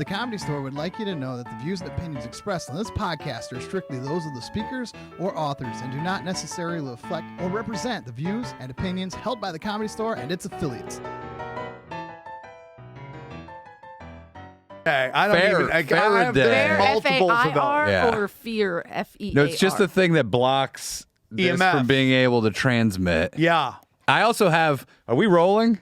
The Comedy Store would like you to know that the views and opinions expressed on this podcast are strictly those of the speakers or authors and do not necessarily reflect or represent the views and opinions held by the Comedy Store and its affiliates. Okay, I don't even. I have Fair, multiples of F-A-I-R, those. or fear, F-E-A-R. No, it's just the thing that blocks this EMF. from being able to transmit. Yeah. I also have. Are we rolling?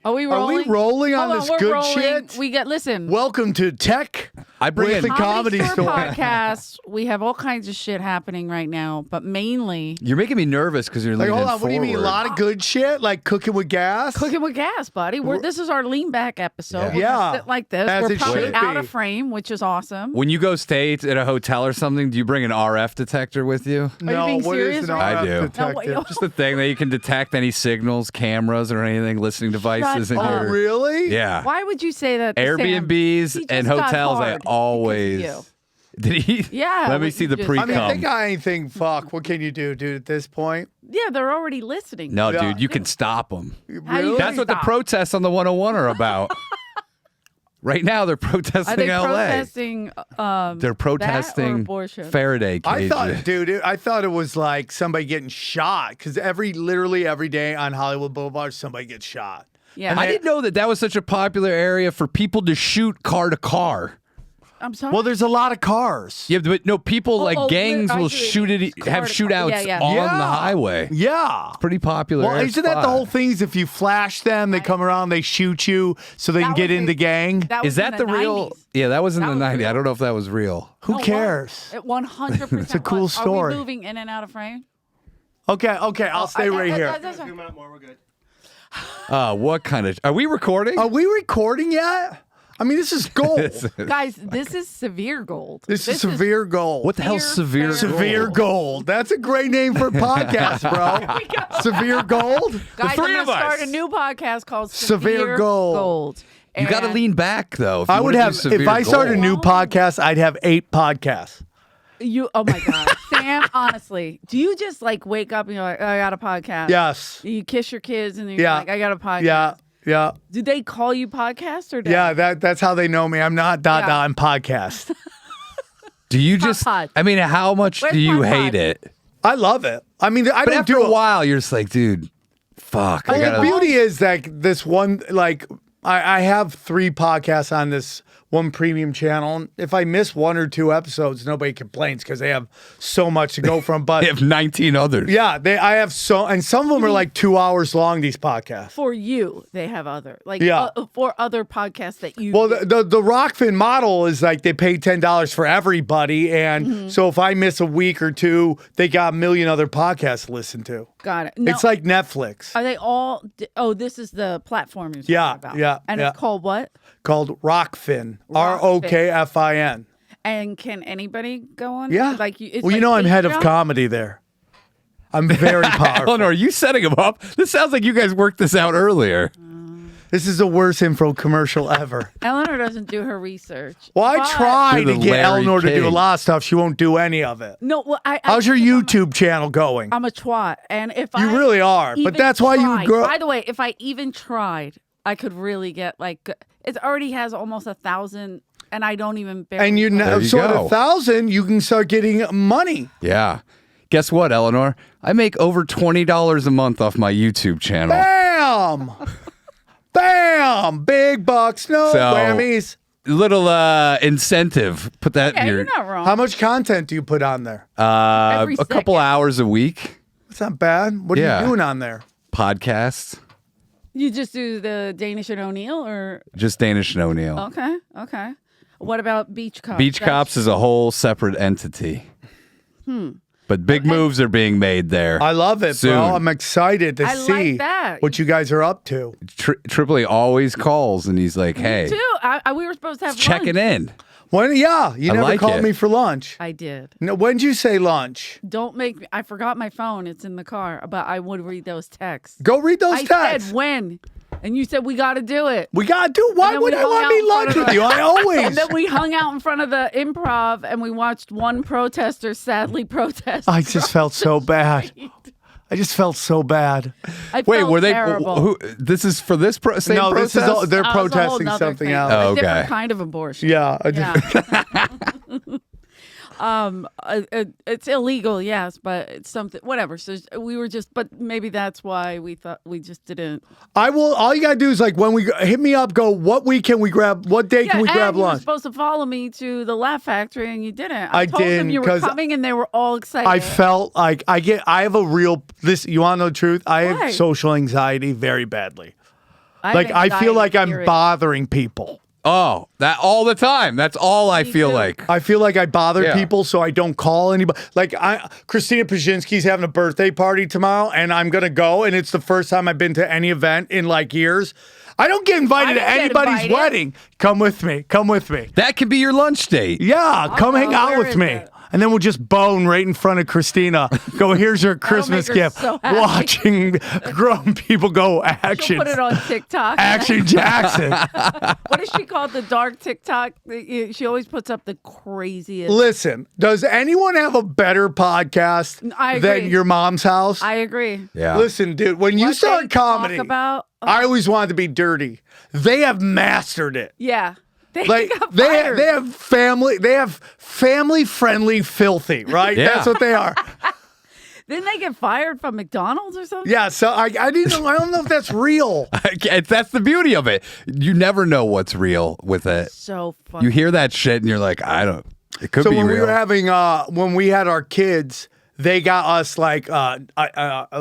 Are we rolling? Are we rolling on Hold this we're good rolling. shit? We get, listen. Welcome to Tech I bring with in the Comedy Store. podcast. We have all kinds of shit happening right now, but mainly You're making me nervous because you're Like, leaning hold on. What do you mean? A forward. lot of good shit? Like cooking with gas? cooking with gas, buddy. This is our lean back episode. We're Yeah. gonna sit like this. As We're it probably should out be. of frame, which is awesome. When you go stay at a hotel or something, do you bring an RF detector with you? No, being what is serious an right now? RF I do. detector? No, Just the thing that you can detect any signals, cameras, or anything, listening devices in up. Oh, your. really? Yeah. Why would you say that? to Sam? Airbnbs He and just got hotels, I hard always. because of you. Did he? Yeah, Let me like see you the just- pre I mean, cum. they got anything. Fuck. What can you do, dude, at this point? Yeah, they're already listening. No, Yeah. dude, you can stop them. How do you Really? That's what the stop? protests on the 101 are about. Right now, they're Are protesting they LA. protesting? They're that or protesting abortion? Faraday I cages. thought, dude, I thought it was like somebody getting shot because literally every day on Hollywood Boulevard, somebody gets shot. Yeah, I didn't know that was such a popular area for people to shoot car to car. I'm sorry. Well, there's a lot of cars. Yeah, but no, people like gangs will I see. shoot it, have Car to car. shootouts Yeah, yeah. on Yeah. the highway. Yeah. Pretty popular. Well, isn't that the whole thing? Is if you flash them, they come around, they shoot you so they can That get was in the gang? That was Is that in the real? 90s. Yeah, that was in That the was 90s. real. I don't know if that was real. Who No, cares? It 100%. It's a cool was. story. Are we moving in and out of frame? Okay, I'll stay right here. That's fine. What kind of? Are we recording? Are we recording yet? I mean, this is gold. Guys, this is severe gold. This is severe gold. What the hell's severe? Severe Severe gold? gold. That's a great name for a podcast, bro. Severe gold. Guys, three I'm of gonna us. start a new podcast called Severe Gold. You got to And lean back though. If you I would wanna do have, severe if I started a gold. new podcast, I'd have 8 podcasts. Oh my God, Sam. Honestly, do you just like wake up and you're like, oh, I got a podcast? Yes. You kiss your kids and you're Yeah. like, I got a podcast. Yeah. Do they call you podcast or? Yeah, that's how they know me. I'm not Yeah. I'm podcast. Do you just? Pod. I mean, how much Where's do you Pod? hate it? I love it. I mean, I But don't after do a while, you're just like, dude, fuck. I Well, the gotta. beauty is like this one, like I have 3 podcasts on this one premium channel. And if I miss 1 or 2 episodes, nobody complains because they have so much to go from. But They have 19 others. yeah, I have and some of them are like 2 hours long. These podcasts. For you, they have other Yeah. for other podcasts that you. Well, do. the Rockfin model is like they pay $10 for everybody, and so if I miss a week or 2, they got a million other podcasts to listen to. Got it. No, It's like Netflix. are they all? Oh, this is the platform you're talking Yeah, about. yeah, And yeah. it's called what? Called Rockfin. Rockfin. ROKFIN. And can anybody go on? Yeah. Like you. It's Well, you like know I'm head of Patreon? comedy there. I'm very powerful. Eleanor, are you setting him up? This sounds like you guys worked this out earlier. This is the worst info commercial ever. Eleanor doesn't do her research. Well, I But- try You're to the get Larry Eleanor to do a King. lot of stuff. She won't do any of it. No, well, How's your YouTube channel going? I'm a twat, and if You I really are, but even that's why you tried- grow. By the way, if I even tried, I could really get like it already has almost 1,000, and I don't even. Barely And you know. know, There you so at go. 1,000, you can start getting money. Yeah. Guess what, Eleanor? I make over $20 a month off my YouTube channel. Bam! Bam! Big bucks, no So- whammies. Little incentive. Put that Yeah, in you're your not wrong. How much content do you put on there? Every a couple second. hours a week. It's not bad. What are Yeah. you doing on there? Podcasts. You just do the Danish and O'Neill, or Just Danish and O'Neill. okay. What about Beach Cops? Beach Cops is a whole separate entity. But big moves are being made there. I love it, Soon. bro. I'm excited to I see like that. what you guys are up to. Tripoli always calls and he's like, hey, Too. We were supposed to have checking lunch. in. When? Yeah, you I never like called it. me for lunch. I did. No, when'd you say lunch? Don't make me. I forgot my phone. It's in the car, but I would read those texts. Go read those I texts. said when, and you said we got to do it. We gotta do. Why then would we I hung want out me in lunch front of with you? I always. And then we hung out in front of the Improv, and we watched one protester sadly protest. I just felt so bad. I just felt so bad. I Wait, felt were they? terrible. Who? This is for this same No, protest? this is all, they're That was a whole protesting nother something thing. else. Oh, A different okay. kind of abortion. Yeah. It's illegal, yes, but it's something, whatever. So we were just, but maybe that's why we thought we just didn't. I will. All you gotta do is like when we hit me up. Go. What week can we grab? What day can we grab you were lunch? supposed to follow me to the Laugh Factory, and you didn't. I told them didn't, you were 'cause coming, and they were all excited. I felt like I have a real. This. You want to know the truth? I Why? have social anxiety very badly. have Like I feel like I'm anxiety, period. bothering people. Oh, that all the time. That's all I feel too. like. I feel like I bother Yeah. people, so I don't call anybody. Like Christina Pajinski's having a birthday party tomorrow, and I'm gonna go, and it's the first time I've been to any event in like years. I don't get invited to I don't get anybody's invited. wedding. Come with me. Come with me. That could be your lunch date. Yeah, come hang out where with is me. it? And then we'll just bone right in front of Christina. Go, here's your Christmas her gift. so happy. Watching grown people go She'll action. put it on TikTok. Action Jackson. What is she called? The dark TikTok? She always puts up the craziest. Listen, does anyone have a better podcast I agree. than Your Mom's House? I agree. Yeah. Listen, dude, when you What start they comedy, talk about, I always wanted to be dirty. They have mastered it. yeah. They Like got they fired. have family friendly filthy, right? Yeah. That's what they are. Didn't they get fired from McDonald's or something? Yeah, so I didn't know. I don't know if that's real. That's the beauty of it. You never know what's real with it. So funny. You hear that shit and you're like, I don't. It could So be when real. we were having when we had our kids, they got us like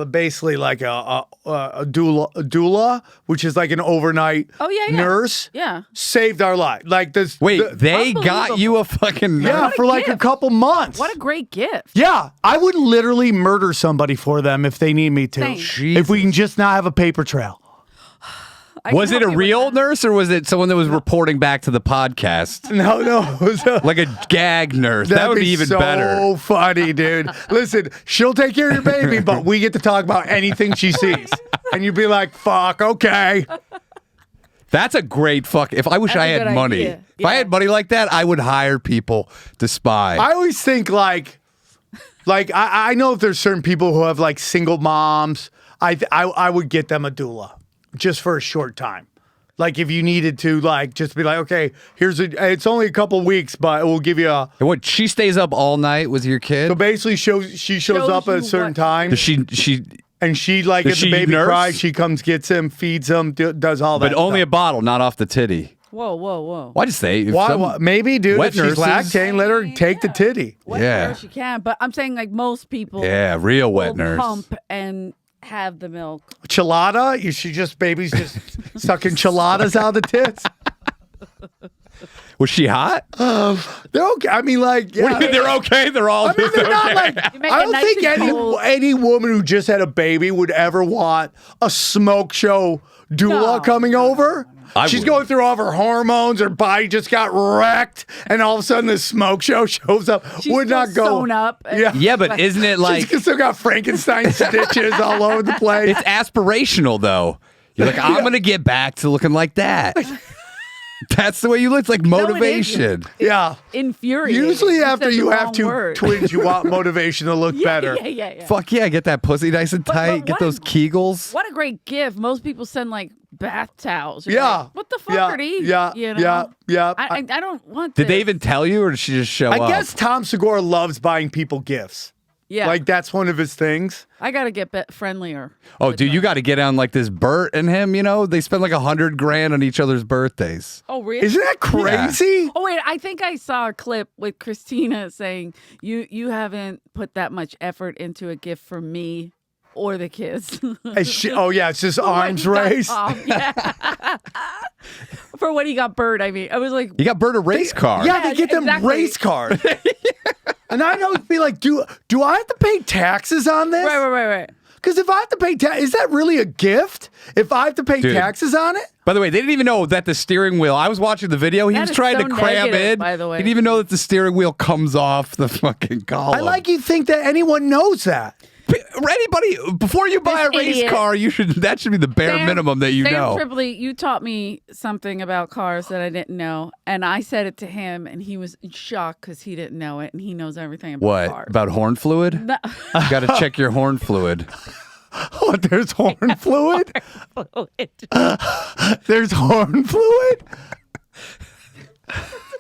basically like a doula, which is like an overnight Oh, yeah, yeah. nurse. Yeah. Saved our life. Like this. Wait, they got you a fucking yeah, What a for like a gift. couple months. What a great gift. Yeah, I would literally murder somebody for them if they need me to. Same. If we can just not have a paper trail. I Was can it a help you with real that. nurse or was it someone that was reporting back to the podcast? No, it was Like a gag nurse. That that'd would be even so better. funny, dude. Listen, she'll take care of your baby, but we get to talk about anything she sees. And you'd be like, fuck, okay. That's a great fuck. If I wish That's I a had good money. idea. If I Yeah. had money like that, I would hire people to spy. I always think like I know if there's certain people who have like single moms, I would get them a doula just for a short time. Like if you needed to like just be like, okay, it's only a couple weeks, but it will give you a. What, she stays up all night with your kid? So basically, she shows up at a you certain what- time, Does she and she like Does if the she baby nurse? cries, she comes, gets him, feeds him, does all that. but only a stuff. bottle, not off the titty. Whoa. Why just say? If Why, some- maybe, dude. wet If she's nurses- lactating, let her take the titty. Wet Yeah. nurse you can, but I'm saying like most people Yeah, real wet will nurse. pump and have the milk. Chilada? Baby's just sucking chiladas out of the tits. Was she hot? They're okay. I mean, like, yeah. They're okay. They're all. I mean, they're not like. You make I it don't nice think and cold. any woman who just had a baby would ever want a smoke show doula No. coming over. I She's would. going through all of her hormones. Her body just got wrecked, and all of a sudden, the smoke show shows up. She's would still not go. sewn up. and- Yeah. Yeah, but isn't it like She's still got Frankenstein stitches all over the place. it's aspirational though? You're like, I'm gonna get back to looking like that. That's the way you look. It's like No, it motivation. isn't. Yeah. Infuriating. Usually, after said the you have wrong two word. twins, you want motivation to look better. Yeah. Fuck yeah, get that pussy nice and But tight. Get what- those Kegels. What a great gift. Most people send like bath towels. You're Yeah. like, what the fuck Yeah. are these? Yeah. You know? Yeah. I don't want Did they this. even tell you, or did she just show up? I guess Tom Segura loves buying people gifts. Yeah. Like that's one of his things. I got to get friendlier. Oh, with dude, you them. got to get on like this Bert and him. You know, they spend like $100,000 on each other's birthdays. Oh, really? Isn't that crazy? Oh wait, I think I saw a clip with Christina saying you haven't put that much effort into a gift for me or the kids. Oh yeah, it's just arms race. Yeah. For what he got Bird, I mean, I was like, You got Bert a race car. Yeah, they get them exactly. race cards. And I know be like, do I have to pay taxes on this? right. Because if I have to pay tax, is that really a gift? If I have to pay Dude. taxes on it? By the way, they didn't even know that the steering wheel. I was watching the video. He That was is trying so to cram negative, in. by the way. He didn't even know that the steering wheel comes off the fucking column. I like you think that anyone knows that. Anybody, before you buy a This race idiot. car, that should be the bare minimum that you Sam know. Tripoli, you taught me something about cars that I didn't know, and I said it to him, and he was in shock because he didn't know it, and he knows everything about What? cars. About horn fluid? No. You got to check your horn fluid. What, there's horn fluid? There's horn fluid?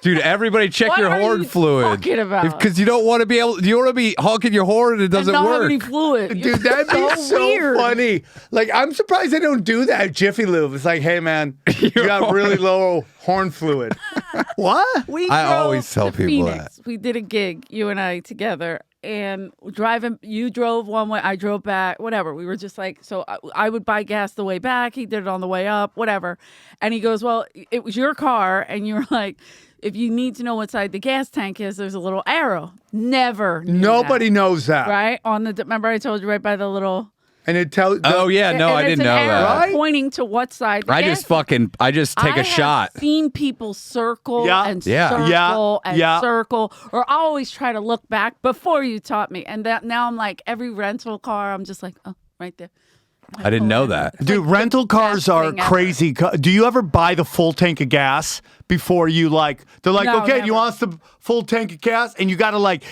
Dude, everybody check What your are horn you fluid. talking about? Because you don't want to be able, you want to be honking your horn and it doesn't and not work. have any fluid. Dude, that'd be so weird. funny. Like, I'm surprised they don't do that at Jiffy Lube. It's like, hey, man, you got really low horn fluid. What? We I drove always tell to people Phoenix. We did a gig, you and I together, and driving. You drove one way, I drove back. Whatever. We were just like, so I would buy gas the way back. He did it on the way up. Whatever. And he goes, well, it was your car, and you were like, if you need to know what side the gas tank is, there's a little arrow. Never. knew Nobody that, knows that. right on the. Remember, I told you right by the little. And it tells. Oh, yeah, no, and I it's didn't an know arrow that. Right? pointing to what side. The I gas just take I a shot. have seen people circle Yeah. and Yeah. circle and Yeah. circle, or I always try to look back before you taught me. And that now I'm like, every rental car, I'm just like, oh, right there. I didn't know that. Dude, rental cars are thing ever. crazy. Do you ever buy the full tank of gas before you like? They're like, No, okay, never. you want us the full tank of gas, and you got to like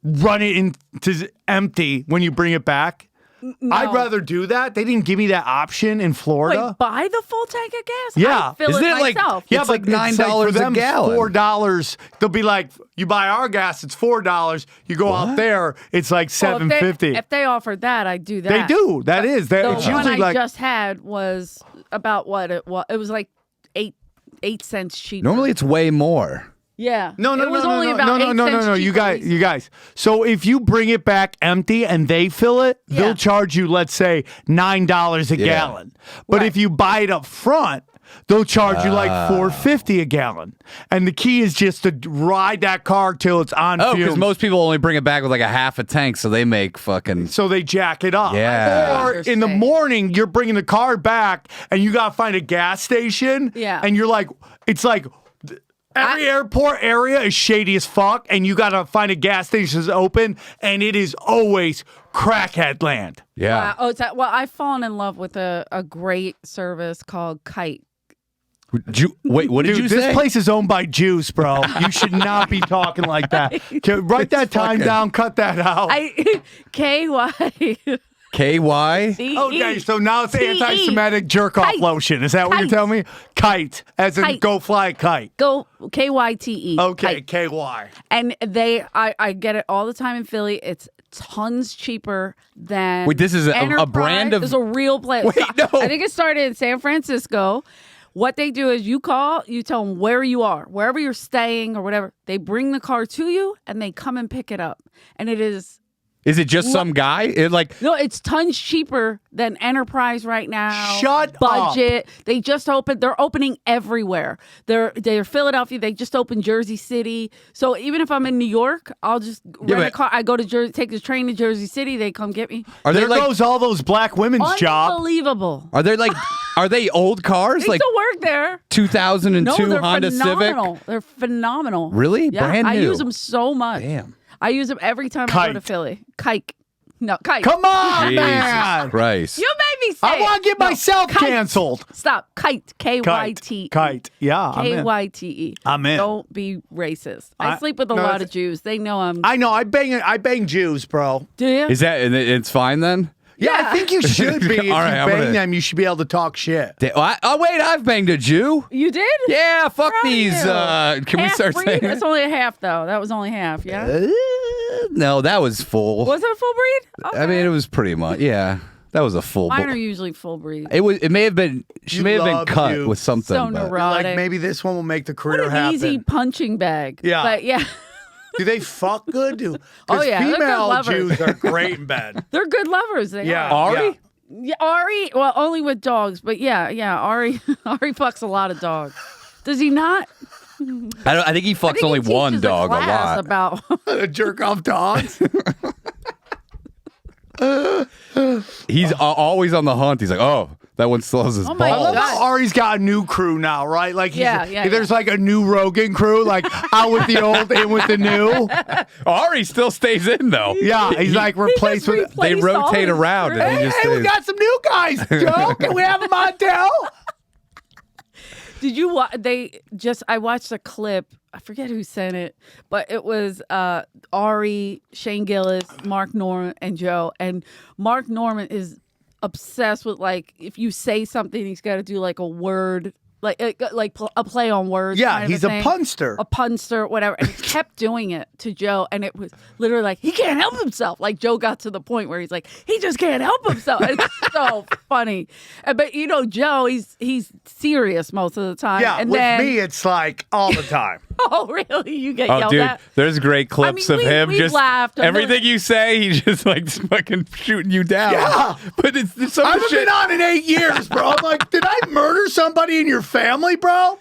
run it into empty when you bring it back. No. I'd rather do that. They didn't give me that option in Florida. Wait, buy the full tank of gas? Yeah. I fill Isn't it it like- myself. Yeah, it's like $9 for a them, gallon. $4. They'll be like, you buy our gas, it's $4. You go out there, it's like Well, $7.50. if they offered that, I'd do that. They do. That is. The It's one usually I like just had was about what it was. It was like 8 cents cheaper. Normally it's way more. Yeah. No, It was only about 8 no. cents You cheaper. you guys. So if you bring it back empty and they fill it, Yeah. they'll charge you, let's say, $9 a gallon. But Right. if you buy it up front, they'll charge you like $4.50 a gallon. And the key is just to ride that car till it's on Oh, fumes. because most people only bring it back with like a half a tank, so they make fucking. So they jack it up. Yeah. Or in the Interesting. morning, you're bringing the car back and you got to find a gas station. Yeah. And you're like, it's like every airport area is shady as fuck. And you got to find a gas station that's open. And it is always crackhead land. Yeah. Well, I've fallen in love with a great service called Kite. Wait, what did Dude, you this say? place is owned by Jews, bro. You should not be talking like that. Okay, write that time fucking- down. Cut that out. KY. KY? Okay, so now it's T-E. anti-Semitic jerk-off Kite. lotion. Is that what you're Kite. telling me? Kite, as in Kite. go fly a kite. Go KYTE. Okay, Kite. KY. And I get it all the time in Philly. It's tons cheaper than. Wait, this is a Enterprise. brand of- It's a real place. Wait, no. I think it started in San Francisco. What they do is you call, you tell them where you are, wherever you're staying or whatever. They bring the car to you and they come and pick it up. And it is. Is it just some guy? No, it's tons cheaper than Enterprise right now. Shut up. Budget. They just opened. They're opening everywhere. They're Philadelphia. They just opened Jersey City. So even if I'm in New York, I'll just rent a but- car. I go to Jersey, take the train to Jersey City. They come get me. Are There they like? goes all those black women's job. Unbelievable. Are they like? Are they old cars? They Like still work there. 2002 No, they're Honda Civic? phenomenal. They're phenomenal. Really? Yeah, Brand I new? use them so much. Damn. I use them every time I go to Kite. Philly. Kite. No, Kite. Come on, Jesus man. Christ. You made me say I want to get No, myself Kite. canceled. Stop. Kite. K-Y-T. Kite. Yeah, I'm in. K-Y-T-E. I'm in. Don't be racist. I sleep with a no, lot that's- of Jews. They know I'm. I know. I bang Jews, bro. Do you? Is that? And it's fine then? Yeah, I think you should be. If you All right, I'm bang gonna- them, you should be able to talk shit. Oh wait, I've banged a Jew. You did? Yeah, fuck Proud of these. you. Can we Half start breed? saying It's that? only a half, though. That was only half, yeah? No, that was full. Was it a full breed? I mean, it was pretty much. Yeah, that was a full. Mine are usually full breed. It was. It may have been. She You may have been love cut you. with something. So but- neurotic. Like maybe this one will make the What career an happen. easy punching bag. Yeah. But yeah, Do they fuck good? Oh, yeah, they're good female lovers. Jews are great in bed. they're good lovers. They Yeah. are. Ari? yeah. Yeah, Ari, well, only with dogs, but yeah, Ari Ari fucks a lot of dogs. Does he not? I think he fucks I think only he one teaches dog a class lot. about Jerk off dogs. He's always on the hunt. He's like, oh, That one still has his Oh my I balls. love God. how Ari's got a new crew now, right? Like, there's Yeah. like a new Rogan crew, like out with the old, in with the new. Ari still stays in though. Yeah, he's like replaced with. They Placed all rotate his around. And he Hey, just we stays. got some new guys, Joe. Can we have them on, Del? Did you I watched a clip. I forget who sent it, but it was Ari, Shane Gillis, Mark Norman, and Joe. And Mark Norman is obsessed with, like, if you say something, he's got to do like a word, like a play on words. Yeah, kind of he's a thing. punster. A punster, whatever. And he kept doing it to Joe, and it was literally like, he can't help himself. Like, Joe got to the point where he's like, he just can't help himself. And it's so funny. But Joe, he's serious most of the time. Yeah, and with then, me, it's like all the time. oh, really? You get Oh, yelled dude, at? there's great clips of him we've just laughed. everything you say, he's just like fucking shooting you down. Yeah. But it's some I of the haven't shit. been on in 8 years, bro. I'm like, did I murder somebody in your family, bro?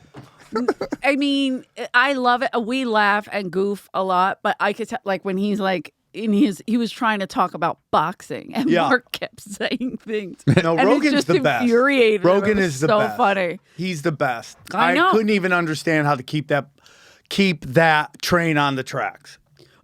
I mean, I love it. We laugh and goof a lot, but I could tell, like, when he's like, he was trying to talk about boxing, and Yeah. Mark kept saying things. No, and Rogan's it just the best. infuriated him. Rogan It was is the so best. funny. He's the best. I know. couldn't even understand how to keep that train on the tracks.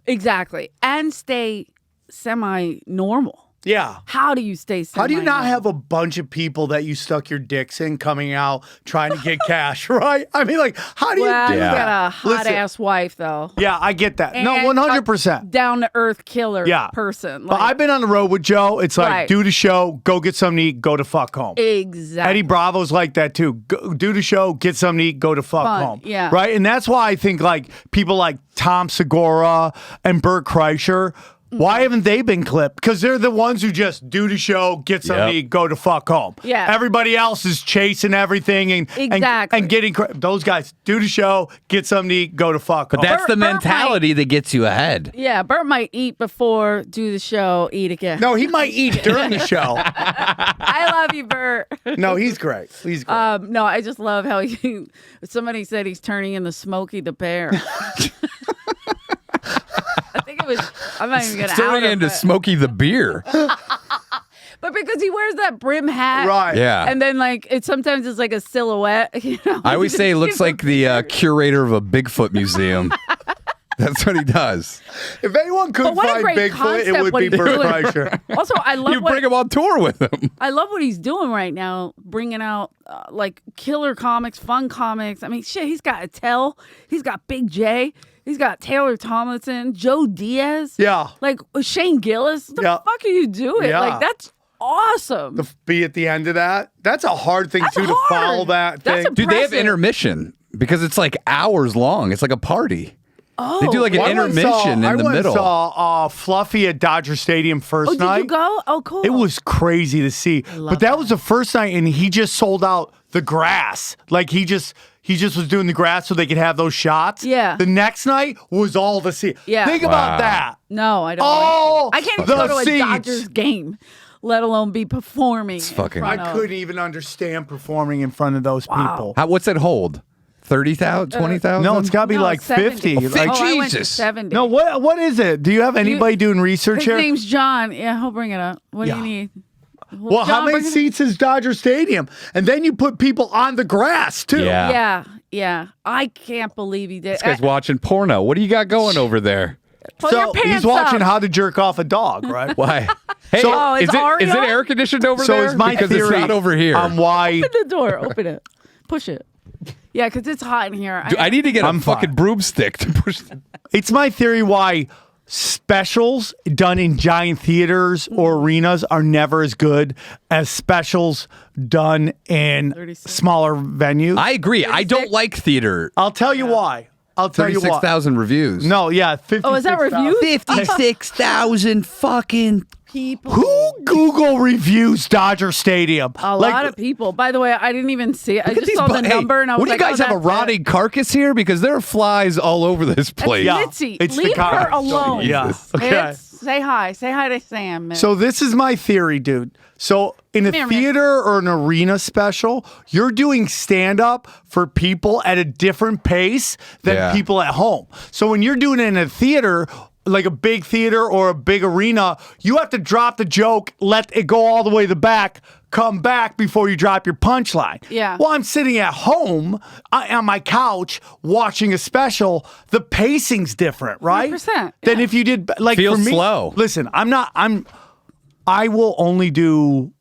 Exactly. And stay semi-normal. Yeah. How do you stay semi-normal? How do you not have a bunch of people that you stuck your dicks in coming out trying to get cash, right? I mean, like, how do you Well, do you Yeah. that? got a hot-ass wife, though. Yeah, I get that. No, And 100%. down-to-earth killer Yeah. person. But I've been on the road with Joe. It's like, Right. do the show, go get something to eat, go to fuck home. Exactly. Eddie Bravo's like that too. Go, do the show, get something to eat, go to fuck Fun, home. yeah. Right? And that's why I think like people like Tom Segura and Bert Kreischer, why haven't they been clipped? Because they're the ones who just do the show, get something to Yep. eat, go to fuck home. Yeah. Everybody else is chasing everything and Exactly. and getting those guys do the show, get something to eat, go to fuck But home. that's the Bert mentality that gets you ahead. Yeah, Bert might eat before, do the show, eat again. No, he might eat during the show. I love you, Bert. No, he's great. He's great. No, I just love how somebody said he's turning into Smokey the Bear. I think it was, I'm not even going to Turning out into it. Smokey the Beer. But because he wears that brim hat. Right. Yeah. And then, like, sometimes it's like a silhouette. You know? I always say he looks like the curator of a Bigfoot museum. That's what he does. If anyone could But what a find great Bigfoot, it concept would what be he's Bert doing. Kreischer. Also, I love You bring him on tour with him. I love what he's doing right now, bringing out like killer comics, fun comics. I mean, shit, he's got Attell, he's got Big J, he's got Taylor Tomlinson, Joe Diaz, Yeah. like Shane Gillis. What the Yeah. fuck are you doing? Yeah. Like, that's awesome. Be at the end of that. That's a hard thing That's too to hard. follow that That's thing. Dude, they have Impressive. intermission because it's like hours long. It's like a party. Oh, They do like an I once intermission saw- in the I once middle. saw Fluffy at Dodger Stadium first oh, did night. you go? Oh, cool. It was crazy to see. But that was the first night, and he just sold out the grass. Like he just was doing the grass so they could have those shots. Yeah. The next night was all the seats. Yeah. Think about that. No, I don't. All I can't even the go to a seats. Dodgers game, let alone be performing. It's fucking- in front I of- couldn't even understand performing in front of those people. What's it hold? 30,000, 20,000? No, it's got to be No, like 70. 50. Like, Oh, I went to Jesus. 70. no, what is it? Do you have anybody doing research His here? name's John. Yeah, he'll bring it up. What Yeah. do you need? Well, how John, many bring it- seats is Dodger Stadium? And then you put people on the grass too. Yeah. Yeah. I can't believe he did. This guy's watching porno. What do you got going over there? Put your So pants he's watching up. How to Jerk Off a Dog, right? Why? Hey, Oh, is is it Ari on? air conditioned over So there? it's my because theory it's not over here. on why Open the door. Open it. Push it. Yeah, because it's hot in here. Dude, I need to get I'm a fucking fine. broomstick to push. it's my theory why specials done in giant theaters or arenas are never as good as specials done in 36. smaller venues. I agree. I don't 36? like theater. I'll tell you why. I'll tell you why. 36,000 reviews. No, yeah, 50. Oh, is that reviews? 56,000 fucking. People. Who Google reviews Dodger Stadium? A lot of people. By the way, I didn't even see it. I Look at just these saw the hey, number and I was what do you like, guys oh, have a that's it. rotting carcass here? Because there are flies all over this place. Yeah. Mitzi, It's the leave her comments. alone. Yeah. Okay. Say hi. Say hi to Sam. Man. So this is my theory, dude. So in a Come here, man. theater or an arena special, you're doing stand up for people at a different pace than Yeah. people at home. So when you're doing it in a theater, like a big theater or a big arena, you have to drop the joke, let it go all the way to the back, come back before you drop your punchline. Yeah. While I'm sitting at home on my couch watching a special, the pacing's different, right? 100%, Than yeah. if you did like Feels for me. slow. Listen, I will only do.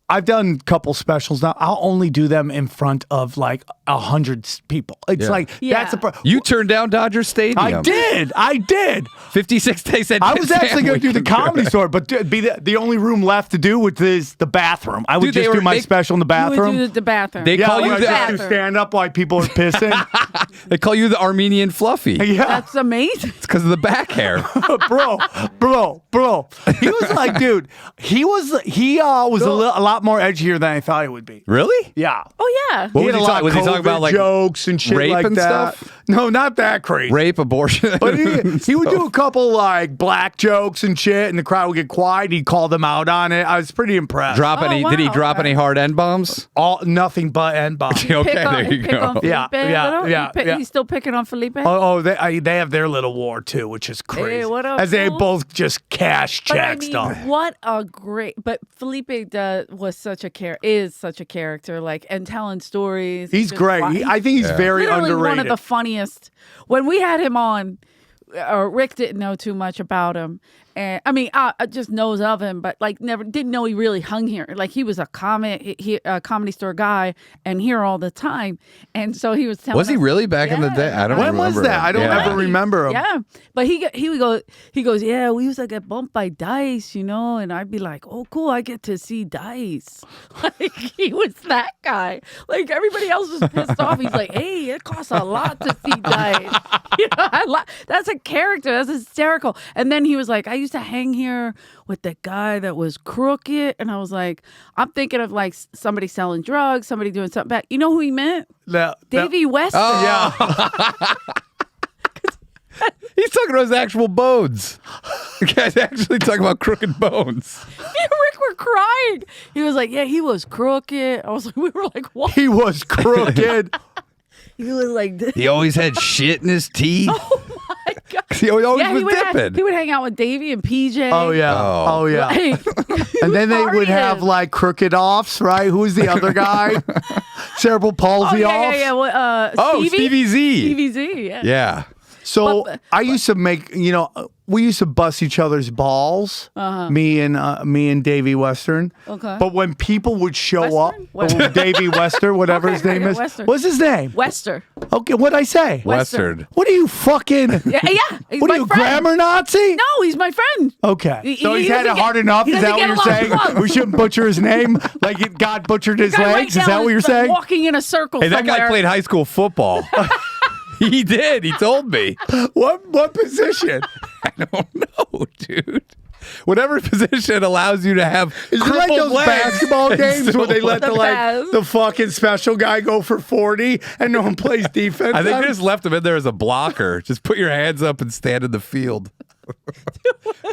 I've done a couple specials now. I'll only do them in front of like 100 people. It's like that's Yeah. a. You turned down Dodger Stadium. I did. 56 days. I was actually going to do the Comedy Store, but be the only room left to do which is the bathroom. I would Dude, they just do were- my they- special in the You would bathroom. do the bathroom. They yeah, call you I the- just do stand up while people are pissing. They call you the Armenian Fluffy. yeah, That's amazing. It's because of the back hair. bro. He was like, dude. He was a lot more edgier than I thought he would be. Really? Yeah. Oh yeah. What He was had he a lot talking? of Was he talking about COVID like jokes and shit rape like and that? stuff? No, not that crazy. rape, abortion? But he would do a couple like black jokes and shit, and the crowd would get quiet. He'd call them out on it. I was pretty impressed. Drop any? Did he wow, drop okay. any hard N bombs? Nothing but N bombs. Okay, Pick on- there you pick on go. Felipe Yeah, yeah, a little? yeah, yeah. He's still picking on Felipe. They have their little war too, which is crazy. what up, As they fool? both just cash But check I mean, stuff. what a great! But Felipe is such a character, like, and telling stories. He's just great. wa- I think he's very literally underrated. one of the funniest. When we had him on, Rick didn't know too much about him, and I mean, I just knows of him, but like never didn't know he really hung here. Like he was a comedy store guy, and here all the time, and so he was telling. Was he us- really back in the day? I don't When remember. was that? him. I don't Yeah. ever remember him. Yeah, but he goes, yeah, we used to get bumped by Dice, and I'd be like, oh, cool, I get to see Dice. Like he was that guy. Like everybody else was pissed off. He's like, hey, it costs a lot to see Dice. That's a character. That's hysterical. And then he was like, I used to hang here with the guy that was crooked, and I was like, I'm thinking of like somebody selling drugs, somebody doing something bad. You know who he meant? Davey West. Yeah. He's talking about his actual bones. The guy's actually talking about crooked bones. Me and Rick were crying. He was like, yeah, he was crooked. We were like, what? He was crooked. He was like, this. He always had shit in his teeth. Oh my God. He always Yeah, was he dipping. would hang out with Davey and PJ. Oh yeah. Oh. Oh yeah. Like, And then they would have partying. like crooked offs, right? Who's the other guy? Cerebral Oh, palsy yeah, offs. yeah, yeah. Well, Oh, Stevie Z. Stevie Z, yeah. Yeah. So But- I used to make, we used to bust each other's balls. Me and Davey Western. Okay. But when people would show Western? up, Western. Davey Wester, whatever Okay, his name yeah, is. Western. What's his name? Wester. Okay, what'd I say? Western. What are you fucking? Yeah, he's What my are you, friend. grammar Nazi? No, he's my friend. Okay. So He he's had it doesn't hard get- enough. he Is that doesn't what get you're a lot of saying? love. We shouldn't butcher his name like God butchered his Guy right legs? Is now that what you're saying? Walking in a circle Hey, that guy somewhere. played high school football. He did. He told me. What position? I don't know, dude. Whatever position allows you to have Is it like crippled those legs basketball and games still where they let The best. the fucking special guy go for 40 and no one plays defense? I think on they him? just left him in there as a blocker. Just put your hands up and stand in the field.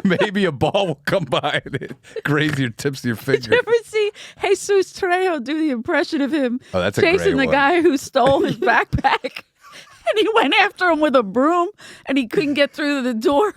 Maybe a ball will come by and it graze your tips of your Did finger. you ever see Jesus Trejo do the impression of him Oh, that's a chasing great the one. guy who stole his backpack? And he went after him with a broom, and he couldn't get through the door.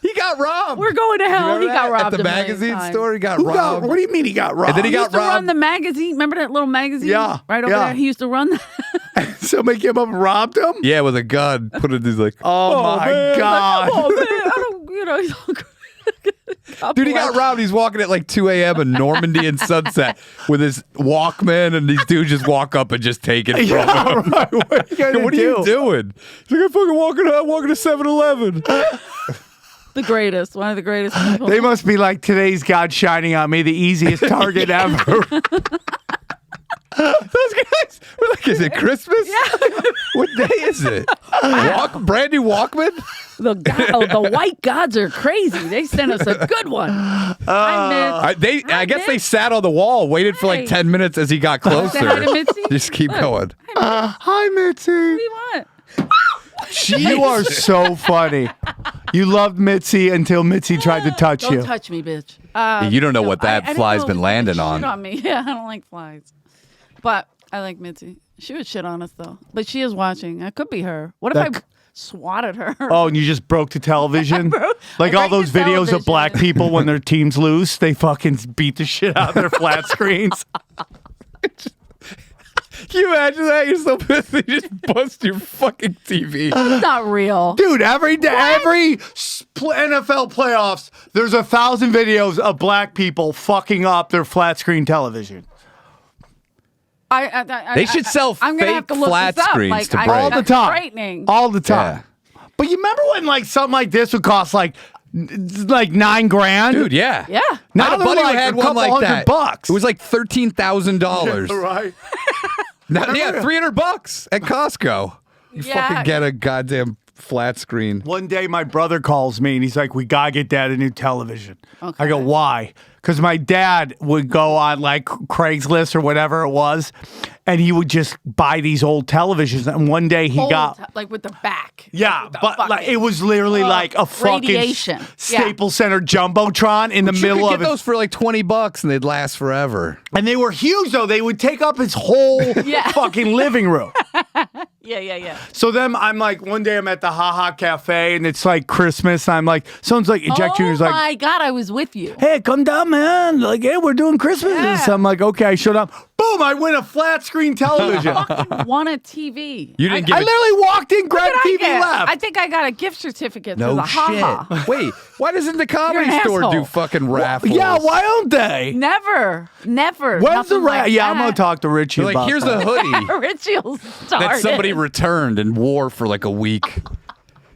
He got robbed. We're going to hell. He Remember got that? robbed at the a million magazine times. store. He got Who robbed. got, what do you mean he got robbed? And then he He got used to run robbed. the magazine. Remember that little magazine? Yeah, Right over yeah. there. He used to run that. Somebody came up and robbed him? Yeah, with a gun. Put it. He's like, Oh, my man. God. Oh, man. I don't, he's all God Dude, he bless. got robbed. He's walking at like 2 a.m. in Normandy and Sunset with his Walkman, and these dudes just walk up and just take it from Yeah, him. right. What are you gonna What are do? you doing? He's like, I'm walking to 7-Eleven. The greatest. One of the greatest people. They must be like, today's God shining on me, the easiest target ever. Those guys were like, is it Christmas? Yeah. What day is it? Brand new Walkman? The white gods are crazy. They sent us a good one. I guess they Mitch. sat on the wall, waited for like Hey. 10 minutes as he got Say hi closer. to Mitzi. Just keep going. Hi, Mitzi. What do you want? You are so funny. You loved Mitzi until Mitzi tried to touch Don't you. touch me, bitch. You don't know what that I didn't fly's know been it landing shit on. me. Yeah, I don't like flies. But I like Mitzi. She would shit on us though. But she is watching. It could be her. What if swatted her. Oh, and you just broke the television? Like I all break those the videos of black television. people when their team's lose, they fucking beat the shit out of their flat screens. Can you imagine that? You're so pissed they just bust your fucking TV. It's not real. Dude, every day, every NFL playoffs, there's 1,000 videos of black people fucking up their flat screen television. They should sell I'm gonna have fake to look flat this up. screens Like, to I- break. All the that's time. frightening. All the time. But you remember when like something like this would cost like $9,000? Dude, yeah. Yeah. Now I had a they're buddy like who had a one couple like hundred that. bucks. It was like $13,000. Right. Yeah, $300 at Costco. You Yeah. fucking get a goddamn flat screen. One day my brother calls me and he's like, we gotta get dad a new television. I go, why? Because my dad would go on like Craigslist or whatever it was, and he would just buy these old televisions. And one day he got like with the back. yeah, With the but like fucking- it was literally like a fucking radiation. Yeah. Staples Center jumbotron in the You middle could of get it. those for like $20 and they'd last forever. And they were huge though. They would take up his whole Yeah. fucking living room. Yeah. So then I'm like, one day I'm at the Ha Cafe and it's like Christmas. And I'm like, someone's like, Jack Jr.'s Oh like, my God, I was with you. hey, come down, man. Like, hey, we're doing Christmas. Yeah. I'm like, okay, I showed up. Boom, I win a flat screen television. Fucking won a TV. You didn't give I it. literally walked in, What grabbed did I TV, get? left. I think I got a gift certificate to No the Ha. shit. Wait, why doesn't the comedy You're an store do asshole. fucking raffles? Yeah, why don't they? Never. When's the yeah, I'm gonna talk to Richie They're like, about here's that. a hoodie Richie will start that somebody it. returned and wore for like a week.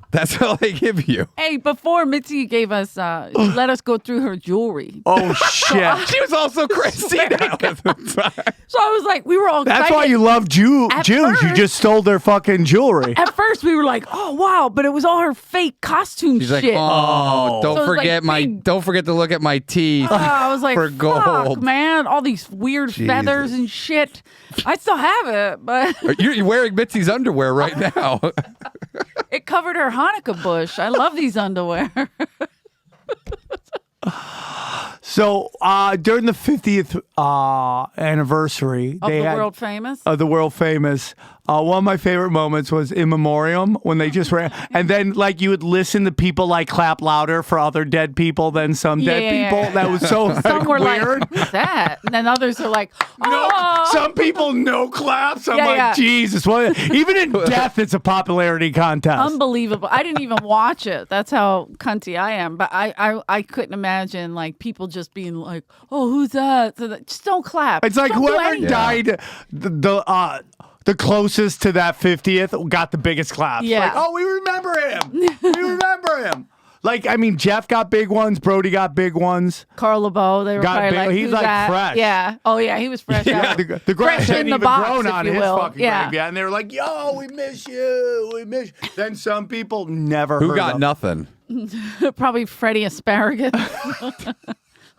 That's all they give you. Hey, before Mitzi gave us, let us go through her jewelry. Oh shit! She was also crazy swear to now at the time. So I was like, we were all That's excited. why you love Jews. At You first- just stole their fucking jewelry. At first, we were like, "Oh wow!" But it was all her fake costume She's like, shit. oh, So it was like big- don't forget to look at my teeth. I was like, for "Fuck, gold." man! All these weird feathers and shit." I still have it, but You're wearing Mitzi's underwear right now. it covered her Hanukkah bush. I love these underwear. So during the 50th anniversary, Of they the had world famous. of the world famous. One of my favorite moments was in memoriam when they just ran, and then like you would listen to people like clap louder for other dead people than some dead Yeah. people. That was so like, Some were weird. like, "Who's that?" And then others are like, No, "Oh." some people no claps. I'm Yeah, like, yeah. Jesus. What? Even in death, it's a popularity contest. Unbelievable. I didn't even watch it. That's how cunty I am. But I couldn't imagine like people just being like, "Oh, who's that?" So just don't clap. It's like Don't do whoever anything. died the closest to that 50th got the biggest claps. Yeah. Like, oh, we remember him. We remember him. Like, I mean, Jeff got big ones. Brody got big ones. Carl LeBeau, they were Got probably big- like, he's "Who's like that?" fresh. Yeah. Oh yeah, he was fresh. Yeah, out. the grass Fresh hadn't in the even box, grown if on you his will. fucking Yeah. grave yet. And they were like, yo, we miss you. We miss you. Then some people never Who heard got of. nothing? Probably Freddie Asparagus.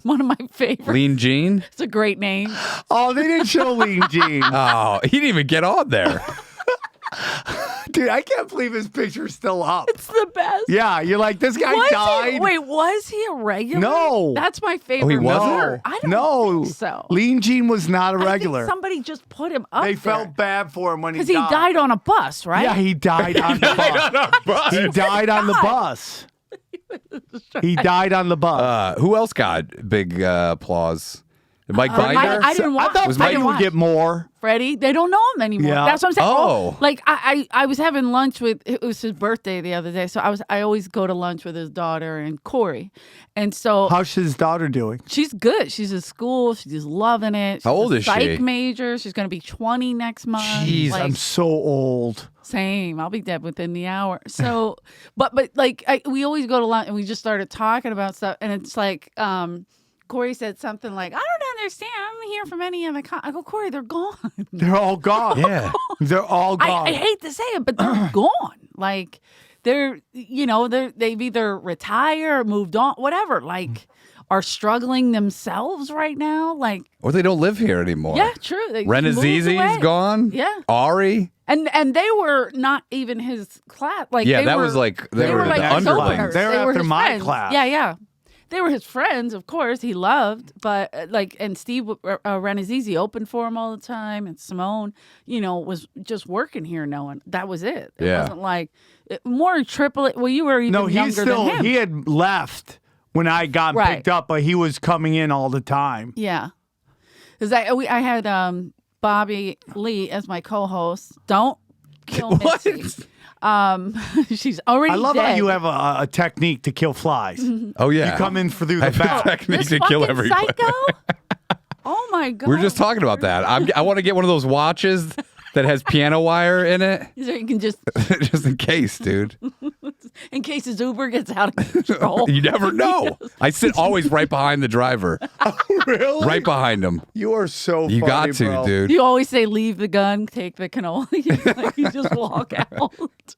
One of my favorites. Lean Gene? It's a great name. Oh, they didn't show Lean Gene. Oh, he didn't even get on there. Dude, I can't believe his picture's still up. It's the best. Yeah, you're like, this guy Was died. he? Wait, was he a regular? No. That's my favorite. wasn't? part. I don't no. think so. Lean Gene was not a I think regular. somebody just put him up They there. felt bad for him when he Because died. he died on a bus, right? Yeah, he died on the bus. He died on the bus. He died on the bus. Who else got big applause? Mike Binder? I didn't watch. I thought Was I Freddie didn't would watch. get more. Freddie, they don't know him anymore. Yeah. That's what I'm saying. Oh. Like I was having lunch with, it was his birthday the other day, so I always go to lunch with his daughter and Corey, and so How's his daughter doing? she's good. She's in school. She's just loving it. She's How old a is she? psych major. She's going to be 20 next month. Jeez, Like, I'm so old. Same. I'll be dead within the hour. So, but like we always go to lunch and we just started talking about stuff, and it's like Corey said something like, "I don't understand. I don't hear from any of the." I go, Corey, they're gone. They're all gone. Yeah. They're all gone. I hate to say it, but they're gone. Like they've either retired, moved on, whatever. Like are struggling themselves right now. Like Or they don't live here anymore. yeah, true. They Ren moved Azizi's away. gone. Yeah. Ari. And they were not even his class. Like Yeah, they that were, was like they were like the his underlings. openers. They were They after his my friends. class. Yeah. They were his friends, of course. He loved, but and Steve Renazizi opened for him all the time, and Simone, was just working here. Knowing that was it. It wasn't like more Tripoli. Well, you were even younger than him. He had left when I got picked up, but he was coming in all the time. Yeah, because I had Bobby Lee as my co-host. Don't kill Mitzi. She's already I love dead. how you have a technique to kill flies. Oh yeah, you come in through the I have back. a technique This to kill fucking everybody. psycho? Oh my god! We were just talking about that. I want to get one of those watches that has piano wire in it, So you can just just in case, dude. in case his Uber gets out of control. You never know. I sit always right behind the driver, Really? right behind him. You are so You funny, got to, bro. dude. You always say, "Leave the gun, take the cannoli." Like you just walk out.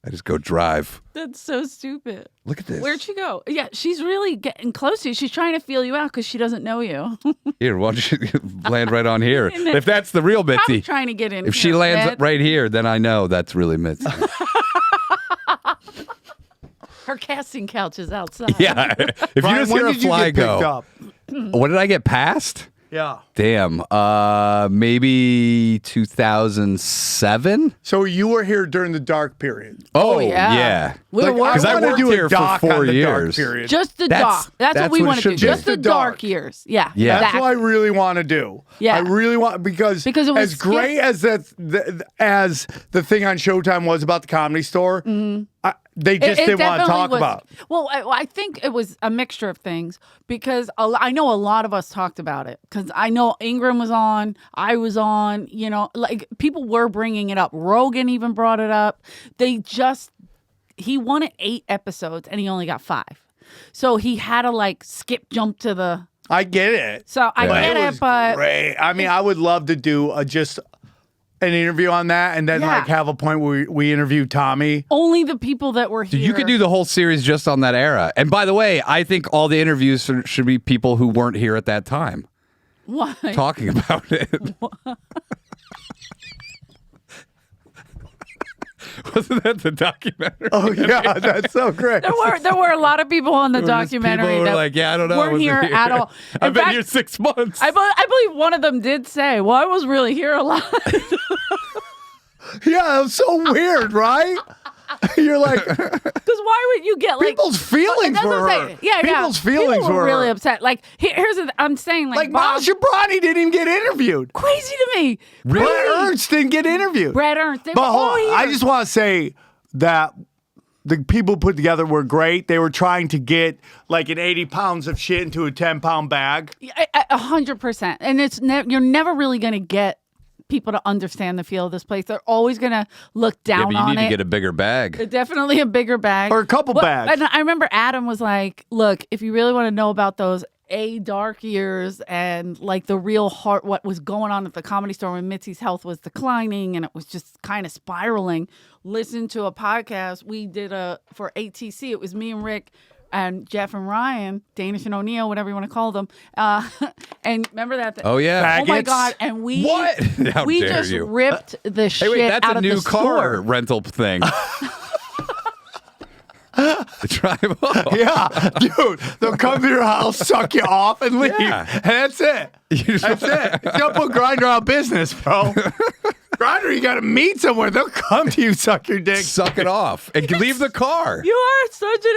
I just go drive. That's so stupid. Look at this. Where'd she go? Yeah, she's really getting close to you. She's trying to feel you out because she doesn't know you. Here, why don't you land right on here? If that's the real Probably Mitzi. trying to get in. If she here, lands Ed. right here, then I know that's really Mitzi. Her casting couch is outside. Yeah. If Brian, you just when hear a did you fly get picked go, up? what did I get past? Yeah. Damn. Maybe 2007. So you were here during the dark period. Oh yeah. We were Like, Because I wanna worked do a here for doc 4 on the dark years. period. Just the That's- dark. That's what that's we what it want to do. should be. Just the Just the dark dark. years. Yeah. Yeah. That's exactly. what I really want to do. Yeah. I really want because Because it was as great as as the thing on Showtime was about the Comedy Store, they just didn't want to definitely talk was. about. Well, I think it was a mixture of things because I know a lot of us talked about it because I know Ingram was on, I was on, like people were bringing it up. Rogan even brought it up. He wanted 8 episodes and he only got 5. So he had to jump to the. I get it. So I get was it, but great. I mean, I would love to do just an interview on that, and then Yeah. have a point where we interview Tommy. only the people that were here. You could do the whole series just on that era. And by the way, I think all the interviews should be people who weren't here at that time Why? talking about it. Wasn't that the documentary? Oh yeah, that's so great. There were a lot of people on the documentary People were that like, yeah, I don't know. I weren't wasn't here at all. I've In been fact, here 6 months. I believe one of them did say, "Well, I was really here a lot." Yeah, it was so weird, right? You're like, Because why would you get people's feelings That's were what I'm saying. hurt. Yeah, People's yeah. feelings People were really hurt. upset. Like here's I'm saying Like Bob, Miles Shabrani didn't even get interviewed. crazy to me. Brett Ernst didn't get interviewed. Brett Ernst. They But were all hold on, here. I just want to say that the people put together were great. They were trying to get like an 80 pounds of shit into a 10-pound bag. 100%. And you're never really going to get people to understand the feel of this place. They're always going to look yeah, down but you on need it. to get a bigger bag. Definitely a bigger bag. Or a couple bags. And I remember Adam was like, look, if you really want to know about those dark years and like the real heart, what was going on at the Comedy Store when Mitzi's health was declining and it was just kind of spiraling, listen to a podcast we did for ATC. It was me and Rick and Jeff and Ryan, Danish and O'Neill, whatever you want to call them. And remember that? Oh, yeah. Oh my Faggots. God! And we What? How we dare just you. ripped the shit Hey, wait, that's out a of new the car store. rental thing. Drive off. Yeah, dude, they'll come to your house, suck you off, and leave. Yeah. And that's it. That's it. Don't put Grindr out of business, bro. Grindr, you got to meet somewhere. They'll come to you, suck your dick. Suck it off and leave the car. You are such an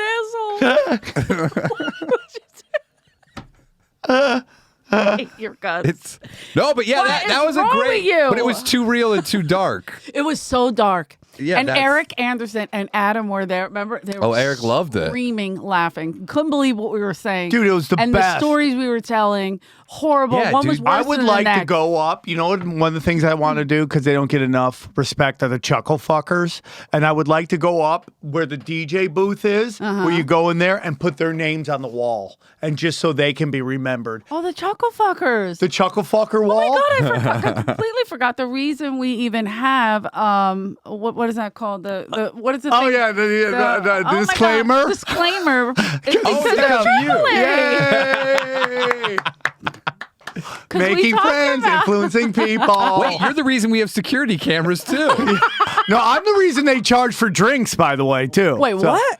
asshole. I hate your guts. No, but yeah, What that is was a wrong great. with you? But it was too real and too dark. It was so dark. Yeah, and that's- Eric Anderson and Adam were there. Remember? They were Eric loved it. Screaming, laughing. Couldn't believe what we were saying. Dude, it was the and best. the stories we were telling, horrible. Yeah, One was dude, worse I would than like the to next. go up. You know what? One of the things I want to do because they don't get enough respect are the chuckle fuckers, and I would like to go up where the DJ booth is, where you go in there and put their names on the wall, and just so they can be remembered. Oh, the chuckle fuckers. The chuckle fucker wall. Oh my God, I completely forgot the reason we even have what is that called? The what is it? Oh yeah, the disclaimer. Disclaimer. It's Oh, because yeah, of Tripoli. Yay! 'Cause we Making talked friends, about- influencing people. Wait, you're the reason we have security cameras too. No, I'm the reason they charge for drinks, by the way, too. Wait, So- what?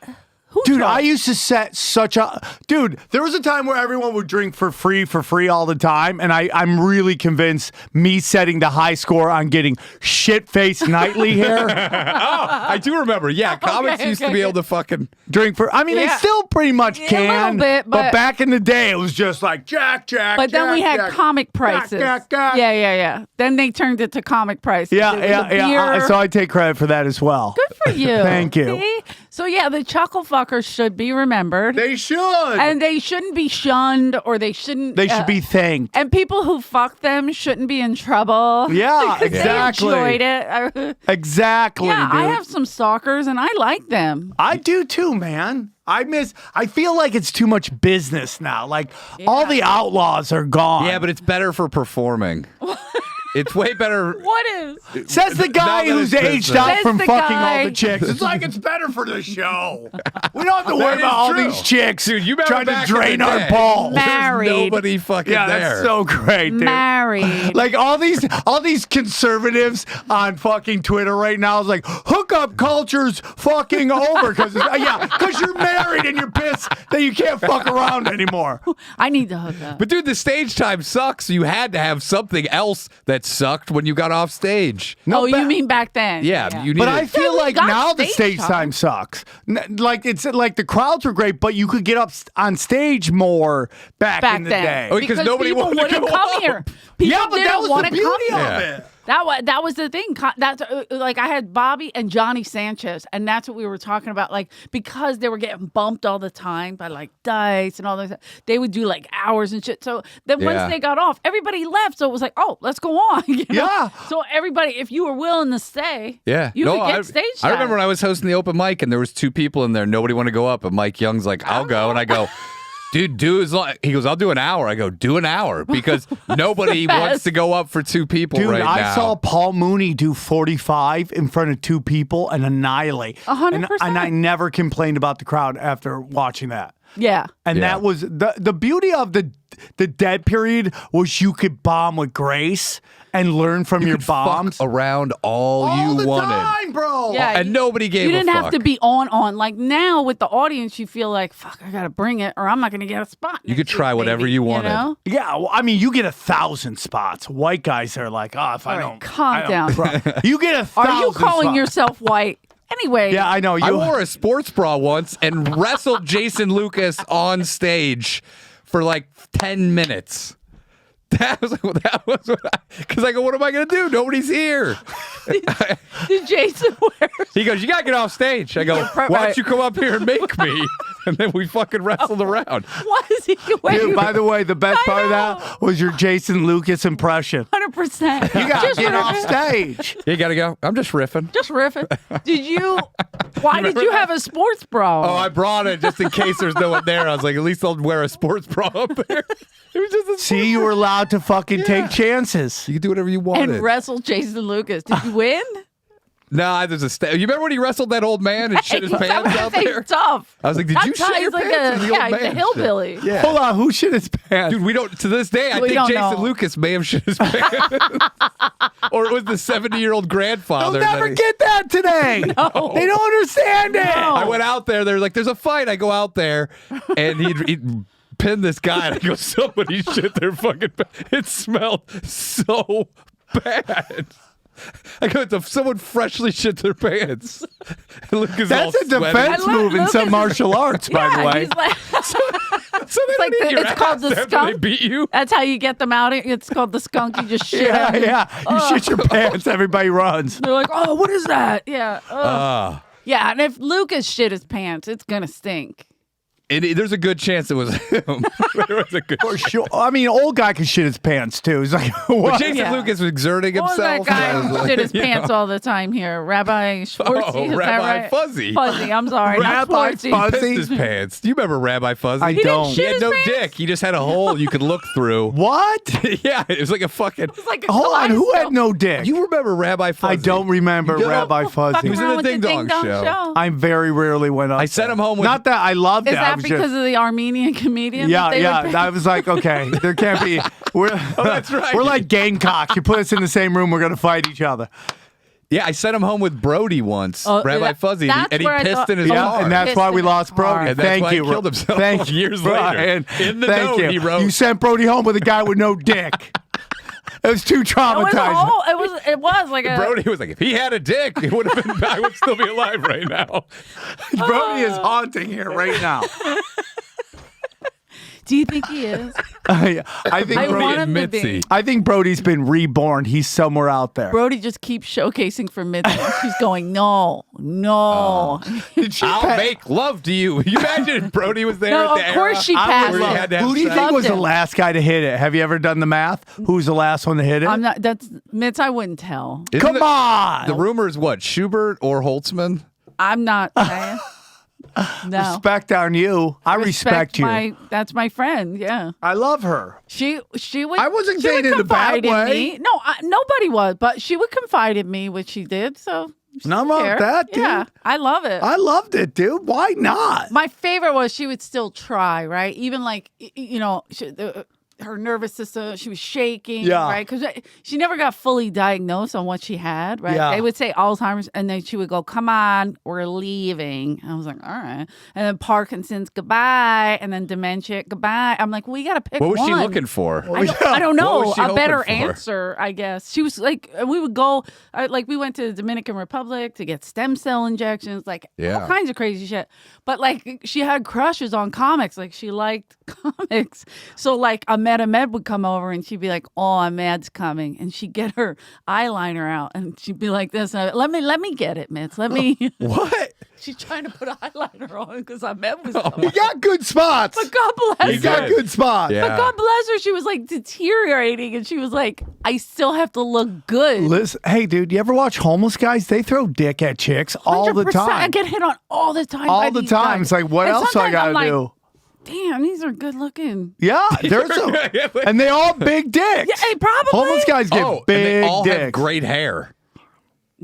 Who Dude, I used to set such a... Dude, there was a time where everyone would drink for free all the time, and I'm really convinced me setting the high score on getting shit-faced nightly here. I do remember. Yeah, comics used to be able to fucking Drink for... I mean, they still pretty much Yeah, a can, little bit, but back in the day, it was just like, Jack, But then we had comic prices. Yeah. Then they turned it to comic prices. Yeah. So I take credit for that as well. Good for you. Thank you. See? So yeah, the chuckle fuckers should be remembered. They should. And they shouldn't be shunned, or they shouldn't. They should be thanked. And people who fuck them shouldn't be in trouble. Yeah, because exactly. They enjoyed it. Exactly, Yeah, dude. I have some stalkers, and I like them. I do too, man. I feel like it's too much business now. Like all the outlaws are gone. Yeah, but it's better for performing. It's way better. What is? Says the guy Now that who's it's aged business. out Says from the fucking guy- all the chicks. It's like it's better for the show. We don't have to worry That is about all true. these chicks Dude, you remember trying to back in drain the our day? balls. Married. There's nobody fucking Yeah, there. that's so great, dude. Married. Like all these conservatives on fucking Twitter right now is like hookup culture's fucking over because you're married and you're pissed that you can't fuck around anymore. I need to hook up. But dude, the stage time sucks. You had to have something else that sucked when you got off stage. Oh, you mean back then? Yeah, you need. But I feel we like got now the stage stage time. time sucks. Like it's like the crowds were great, but you could get up on stage more back in the then. day. Oh, because nobody people wanted to wouldn't go come up. here. People Yeah, but that didn't was want the to beauty come of here. it. That was the thing. That's like I had Bobby and Johnny Sanchez, and that's what we were talking about. Like because they were getting bumped all the time by like Dice and all those, they would do like hours and shit. So then Yeah. once they got off, everybody left. So it was like, oh, let's go on. You know? Yeah. So everybody, if you were willing to stay, Yeah, you could get stage I time. remember when I was hosting the open mic and there was 2 people in there. Nobody wanted to go up, and Mike Young's like, "I'll go," and I go, "Dude, do as long." He goes, "I'll do an hour." I go, "Do an hour," because nobody best. wants to go up for 2 people Dude, right now. I saw Paul Mooney do 45 in front of 2 people and annihilate. 100%. And I never complained about the crowd after watching that. Yeah. And Yeah. that was the beauty of the dead period was you could bomb with grace and learn from your could fuck bombs around all you the wanted. time, bro. Yeah. And nobody gave You a didn't have fuck. to be on. Like now with the audience, you feel like, fuck, I got to bring it or I'm not going to get a spot. You could next try week, whatever baby. you wanted. know? Yeah, well, I mean, you get 1,000 spots. White guys are like, oh, if I All right, don't, calm I don't down. bro. You get 1,000. Are you calling spots. yourself white? Anyway. Yeah, I know. I You wore a sports bra once and wrestled Jason Lucas on stage for like 10 minutes. That was because I go, what am I going to do? Nobody's here. Did Jason wear? He goes, you got to get off stage. I go, why don't you come up here and make me? And then we fucking wrestled around. What is he wearing? Dude, by the way, the best I part of know. that was your Jason Lucas impression. 100%. You gotta Just get off riffing. stage. You got to go. I'm just riffing. Just riffing. Did you? Why did you have a sports bra? Oh, I brought it just in case there's no one there. I was like, at least I'll wear a sports bra up there. It was just a See, you were allowed to fucking take chances. You can do whatever you wanted. and wrestled Jason Lucas. Did you win? No, there's a you remember when he wrestled that old man and shit his pants out He's there? tough. I was like, did you That's how shit your he's like pants? a, Or the old yeah, he's a man hillbilly. shit? Yeah. Hold on, who shit his pants? Dude, we don't, to this day, I We think don't Jason know. Lucas may have shit his pants. Or it was the 70-year-old They'll grandfather. never get that today. No. They don't understand it. No. I went out there. They're like, there's a fight. I go out there, and he'd pin this guy, and I go, somebody shit their fucking pants. It smelled so bad. I go, someone freshly shit their pants. And Lucas all That's a sweaty. defense I love move in Lucas. some martial arts, by the Yeah, way. he's like, So they like don't eat the- your it's called ass the after skunk. They beat you. that's how you get them out. It's called the skunk. You just shit Yeah, on them. yeah. You shit your pants, everybody runs. They're like, oh, what is that? Yeah. Ugh. Ah. Yeah, and if Lucas shit his pants, it's gonna stink. There's a good chance it was him. There was a good For sure. I mean, old guy can shit his pants too. He's like, But what? Jason Yeah. Lucas was exerting What was that himself. guy I was who like, shit his you pants know, all the time here? Rabbi Schwartzy? Oh, is that Rabbi right? Fuzzy. Fuzzy, I'm sorry. not Rabbi Schwartzy. Fuzzy? Pissed his pants. Do you remember Rabbi Fuzzy? I didn't don't. He shit had his no pants? dick. He just had a hole you could look through. What? Yeah, it was like a fucking. It's like a Hold on, who had kaleidoscope. no dick? You remember Rabbi Fuzzy? I don't remember You don't? Rabbi Fuck Fuzzy. was in around the with Ding Dong show. I very rarely went up. I sent there. him home with- Not that I loved Is it. I that was because just, of the Armenian comedian? yeah, that they yeah. would pay? I was like, okay, there can't be. We're that's right. We're like gamecocks. You put us in the same room, we're gonna fight each other. Yeah, I sent him home with Brody once, Oh, Rabbi Fuzzy, that's and he where I pissed thought- in his Yeah, car. and that's why we lost Brody. And that's Thank why you. he killed himself Thank you, years later. Ryan. In the Thank note, you. he wrote, You sent Brody home with a guy with no dick. It was too It was, traumatizing. it was like a. Brody was like, if he had a dick, it would have been. I would still be alive right now. Brody is haunting here right now. Do you think he is? I think I Brody, want him to Mitzi. be. I think Brody's been reborn. He's somewhere out there. Brody just keeps showcasing for Mitzi. She's going, no. Did she I'll pa- make love to you. You imagine if Brody was there No, at the of course era she I passed would where you it. had to have Who do you sex? think was the Loved it. last guy to hit it? Have you ever done the math? Who's the last one to hit it? I'm not. That's Mitz. I wouldn't tell. Isn't Come on. The rumor is what? Schubert or Holtzman? I'm not saying. No. Respect on you. I respect you. That's my friend. Yeah. I love her. She would. I wasn't she saying would in a bad confide in way. me. No, nobody was, but she would confide in me, which she did. So Nothing wrong with care. that, dude. Yeah, I love it. I loved it, dude. Why not? My favorite was she would still try, right? Even like her nervous system, she was shaking, Yeah. right? Because she never got fully diagnosed on what she had, right? Yeah. They would say Alzheimer's, and then she would go, "Come on, we're leaving." I was like, "All right." And then Parkinson's, goodbye, and then dementia, goodbye. I'm like, we got to pick What was one. she looking for? I don't know. What was she A better hoping for? answer, I guess. She was like, we would go, like, we went to the Dominican Republic to get stem cell injections, like Yeah. all kinds of crazy shit. But like, she had crushes on comics. Like, she liked comics. So like, Ahmed would come over and she'd be like, "Oh, Ahmed's coming," and she'd get her eyeliner out and she'd be like this. And let me get it, Mitz. Let me. What? She's trying to put eyeliner on because Ahmed was. You coming. got good spots. But God bless You You her. got did. good spots. Yeah. But God bless her, she was like deteriorating, and she was like, "I still have to look good." Listen, hey, dude, you ever watch homeless guys? They throw dick at chicks all the 100%. I time. get hit on all the time. All by the these time. guys. It's like, what And else I sometimes got I'm to like, do? Damn, these are good looking. Yeah, there's a, and they all big dicks. Yeah, hey, probably. Homeless guys get Oh, big and they all dicks. have great hair.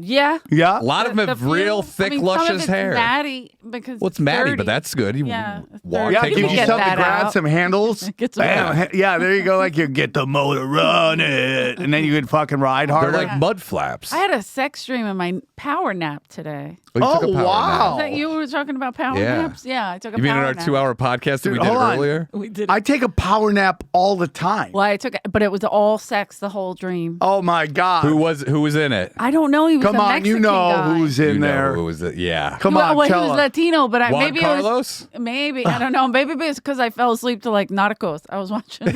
Yeah. Yeah. A lot of them have The real few- thick, I mean, some of luscious it's hair. Matty because Well, it's Maddie, 30. but that's good. You Yeah, walk, 30. Yeah, take give can a get yourself that to grab out. some handles. Get some- Bam. Yeah, there you go. Like you get the motor running, and then you could fucking ride They're harder. like mud flaps. I had a sex dream in my power nap today. you took a Oh, power wow. Is that you were talking about power Yeah. naps? Yeah, I took a You mean in power our nap. 2-hour podcast that we Dude, did hold on. earlier? We did. I take a power nap all the time. Well, I took it, but it was all sex the whole dream. Oh my god. Who was in it? I don't know. He was Come a on, Mexican you know guy. who's in You know there. who was it? Yeah. Come Well, on, he tell was us. Latino, but Juan maybe Carlos? it was maybe I don't know. Maybe it's because I fell asleep to like Narcos. I was watching,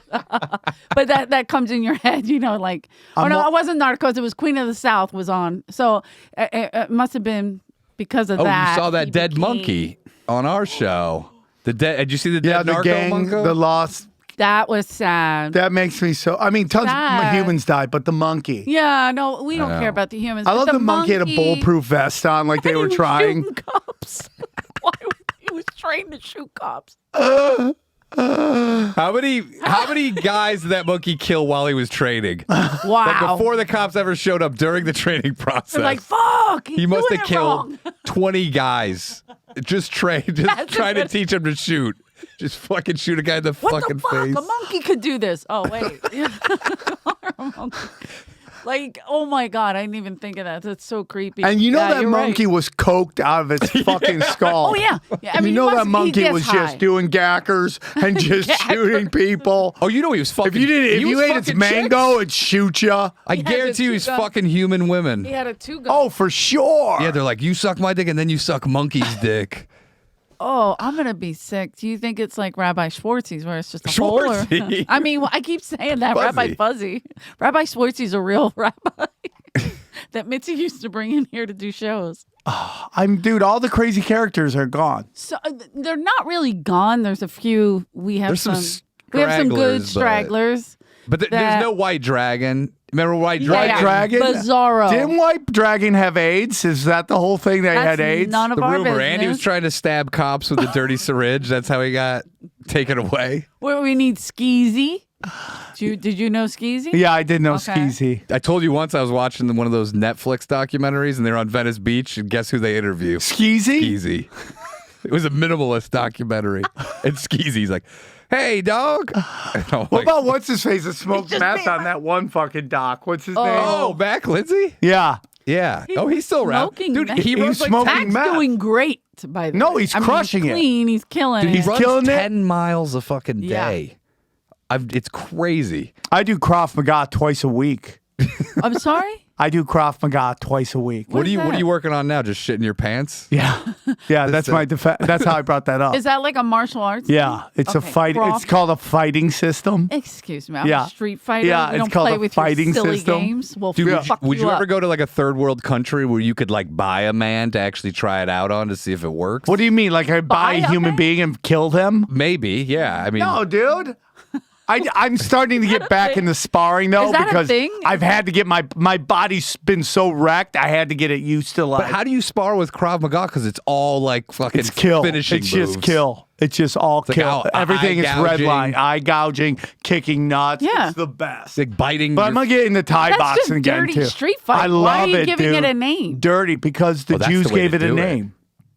but that comes in your head, you know, like oh no, it wasn't Narcos. It was Queen of the South was on, so it must have been because of Oh, that. you saw that he dead became- monkey on our show. Did you see the Yeah, dead the narco gang, monko? the lost. That was sad. That makes me so. I mean, tons of Sad. humans died, but the monkey. Yeah, no, we don't know. care about the humans. I but love the monkey had a bulletproof vest on, like they and were he was trying. shooting cops. Why would he was trained to shoot cops? How many guys did that monkey kill while he was training? Wow. Like before the cops ever showed up during the training process. They're like, fuck. he must doing have it killed wrong. 20 guys. Just trying to teach him to shoot. Just fucking shoot a guy in the What fucking the fuck? face. A monkey could do this. Oh, wait. A monkey. Like, oh my God, I didn't even think of that. That's so creepy. And you know Yeah, that you're monkey right. was coked out of its fucking skull. Oh, yeah. I mean, you know he that must- he monkey gets was high. just doing gackers and just shooting people. Oh, you know he was fucking. If you didn't, if he you was ate its fucking mango, chicks. it'd shoot you. I He had guarantee you the he's two guns. fucking human women. He had a two gun. Oh, for sure. Yeah, they're like, you suck my dick and then you suck monkey's dick. Oh, I'm gonna be sick. Do you think it's like Rabbi Schwartzy's, where it's just a hole? Or... Schwartzy? I mean, I keep saying that Fuzzy. Rabbi Fuzzy. Rabbi Schwartzy's a real rabbi that Mitzi used to bring in here to do shows. Dude, all the crazy characters are gone. So they're not really gone. There's a few. We have There's some We have some good stragglers, but- stragglers. But there's That- no white dragon. Remember White Yeah, Dragon? yeah. Dragon? Bizarro. Didn't White Dragon have AIDS? Is that the whole thing? They That's had AIDS? none of The our rumor. business. Andy was trying to stab cops with a dirty syringe. That's how he got taken away. Where we need Skeezy. Did you know Skeezy? Yeah, I did know Okay. Skeezy. I told you once I was watching one of those Netflix documentaries, and they're on Venice Beach, and guess who they interview? Skeezy? Skeezy. It was a minimalist documentary. And Skeezy's like, hey, dog. And I'm What like, about what's his face that smoked just meth made on that one fucking doc? What's his name? oh, Mac Lindsay? Yeah. Yeah. Oh, he's still around. smoking Dude, meth. he He's runs like smoking 10, Mac's meth. doing great, by the way. No, he's crushing he's it. clean. He's killing he it. runs runs killing it. 10 miles a fucking Yeah. day. It's crazy. I do Krav Maga twice a week. I'm sorry? I do Krav Maga twice a week. What are is you that? working on now? Just shitting your pants? Yeah, yeah. That's my defense. That's how I brought that up. Is that like a martial arts? Yeah, it's a Okay, fight. Krav- It's called a fighting system. Excuse me. I'm Yeah. a street fighter. Yeah, we it's don't called play a with fighting your silly system. games. We'll Dude, fuck would you up. ever go to like a third world country where you could like buy a man to actually try it out on to see if it works? What do you mean? Like I buy a Buy a human man? being and kill him? Maybe, yeah. I mean, No, dude. I'm starting to get back into sparring though Is that a because thing? I've had to get my body's been so wrecked. I had to get it used to like. but how do you spar with Krav Maga? Because it's all like fucking It's kill. finishing It's moves. just kill. It's just all like kill. eye Everything is red gouging. line, eye gouging, kicking nuts. Yeah. It's the best. It's like biting. But I'm gonna get into Thai That's boxing just again dirty too. street fight. I Why love are you it, giving dude. it a name? Dirty because the Well, that's Jews the way gave to it a do it. name.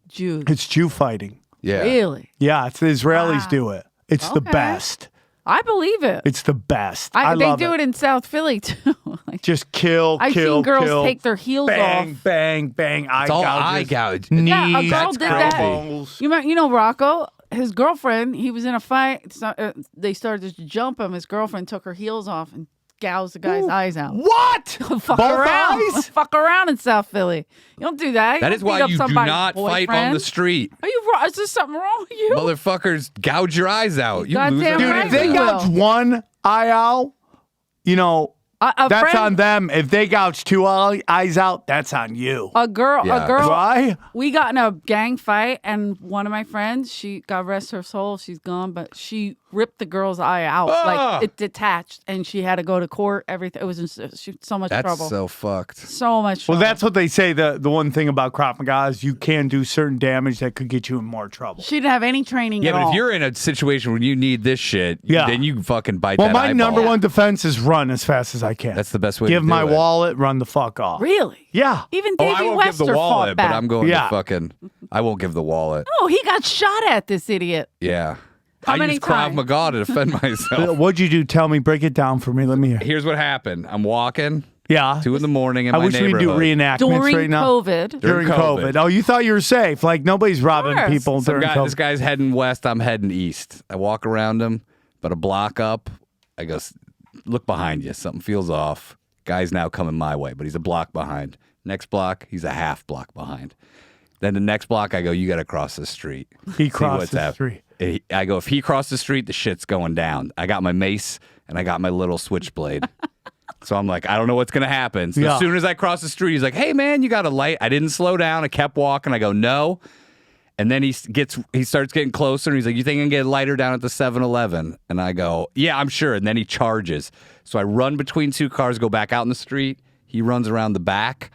Jews. It's Jew fighting. yeah. Really? Yeah, it's the Israelis Wow. do it. It's the Okay. best. I believe it. It's the best. They love do it in South Philly too. Like, Just kill, I've kill, seen girls kill. take their heels bang, off. bang, bang. Eye It's all gouges, eye gouge. Knees, Yeah, a girl That's did that. elbows. You know Rocco? His girlfriend, he was in a fight. They started to jump him. His girlfriend took her heels off and gouged the guy's eyes out. What? Fuck Both around. eyes? Fuck around in South Philly. You don't do that. That don't is why beat up you do somebody's not fight on boyfriend. the street. Are you wrong? Is there something wrong with you? Motherfuckers gouge your eyes out. You Goddamn lose Dude, right if they you gouge will. one eye out, you know, A that's friend- on them. If they gouge two eyes out, that's on you. A girl. Yeah. Why? We got in a gang fight, and one of my friends, she, God rest her soul, she's gone, but she ripped the girl's eye out, Ah! like it detached, and she had to go to court. Everything. It was in so much That's trouble. so fucked. So much trouble. Well, that's what they say. The one thing about Krav Maga is you can do certain damage that could get you in more trouble. She didn't have any training Yeah, at but all. if you're in a situation where you need this shit, Yeah. then you fucking bite Well, that my eyeball. number one defense is run as fast as I can. That's the best way Give to do my it. wallet, run the fuck off. Really? Yeah. Even Oh, Davey I won't Wester give the wallet, fought but back. I'm going Yeah. to fucking. I won't give the wallet. Oh, he got shot at, this idiot. Yeah. How I many use Krav times? Maga to defend myself. What'd you do? Tell me. Break it down for me. Let me hear. Here's what happened. I'm walking, Yeah. 2 in in I my wish we could do neighborhood. reenactments During right now. COVID. During COVID. COVID. Oh, you thought you were safe. Like nobody's robbing course. people Some during guy, COVID. this guy's heading west. I'm heading east. I walk around him, but a block up. I go, look behind you. Something feels off. Guy's now coming my way, but he's a block behind. Next block, he's a half block behind. Then the next block, I go, you got to cross the street. He See crossed what's the hap- street. I go, if he crossed the street, the shit's going down. I got my mace and I got my little switchblade. So I'm like, I don't know what's going to happen. So Yeah. as soon as I cross the street, he's like, hey, man, you got a light? I didn't slow down. I kept walking. I go, no. And then he starts getting closer, and he's like, you think I can get a lighter down at the 7-Eleven? And I go, yeah, I'm sure. And then he charges. So I run between 2 cars, go back out in the street. He runs around the back,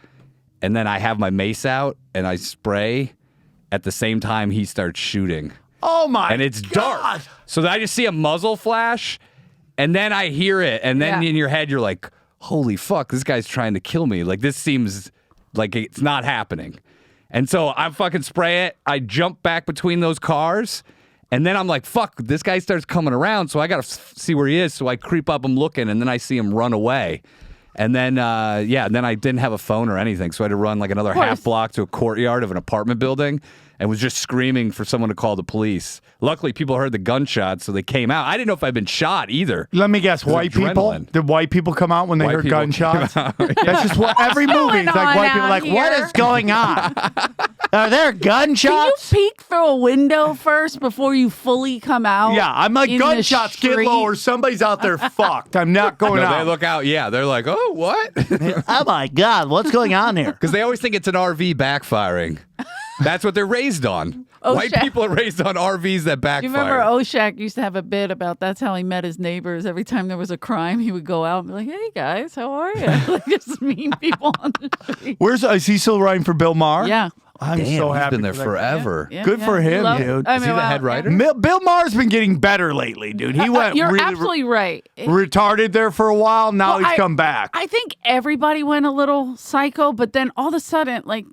and then I have my mace out, and I spray. At the same time, he starts shooting. Oh my! And it's God. dark. So I just see a muzzle flash, and then I hear it, and then Yeah. in your head you're like, "Holy fuck, this guy's trying to kill me!" Like this seems like it's not happening. And so I fucking spray it. I jump back between those cars, and then I'm like, "Fuck!" This guy starts coming around, so I gotta see where he is. So I creep up, I'm looking, and then I see him run away. And then, and then I didn't have a phone or anything, so I had to run like another course. half block to a courtyard of an apartment building and was just screaming for someone to call the police. Luckily, people heard the gunshots, so they came out. I didn't know if I'd been shot either. Let me guess. White people? adrenaline. Did white people come out when they White heard people gunshots? came out, That's just what every movie is like. on White people out are like, what here? is going on? Are there Can you gunshots? peek through a window first before you fully come out? Yeah, I'm like, in the gunshots, get street? low, or somebody's out there fucked. I'm not going No, out. they look out. Yeah, they're like, oh, what? Oh my God, what's going on here? Because they always think it's an RV backfiring. That's what they're raised on. Oh, White shit. people are raised on RVs that backfire. Do you remember Oshak used to have a bit about that's how he met his neighbors? Every time there was a crime, he would go out and be like, hey guys, how are you? Like just mean people on the street. Is he still writing for Bill Maher? Yeah. I'm Damn, so he's happy. been there for that. forever. Yeah, Good for He him, loved- dude. I Is he mean, the well, head writer? Bill Maher's been getting better lately, dude. He went You're really absolutely right. retarded there for a while. Now Well, he's come back. I think everybody went a little psycho, but then all of a sudden, like,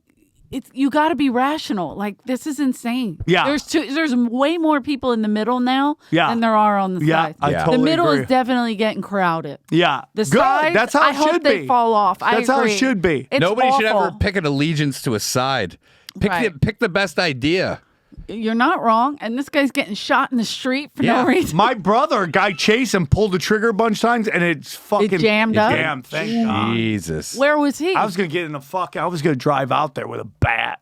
you got to be rational. Like, this is insane. Yeah. There's way more people in the middle now than there are on the sides. I Yeah. totally The middle agree. is definitely getting crowded. Yeah. The Good. sides, That's how I it hope should they be. fall off. That's how it should be. It's Nobody should awful. ever pick an allegiance to a side. Right. Pick the best idea. You're not wrong. And this guy's getting shot in the street for no reason. My brother, a guy chased him, pulled the trigger a bunch of times, and it's fucking jammed up? Jammed, thank God. Jesus. Where was he? I was gonna get in the I was gonna drive out there with a bat.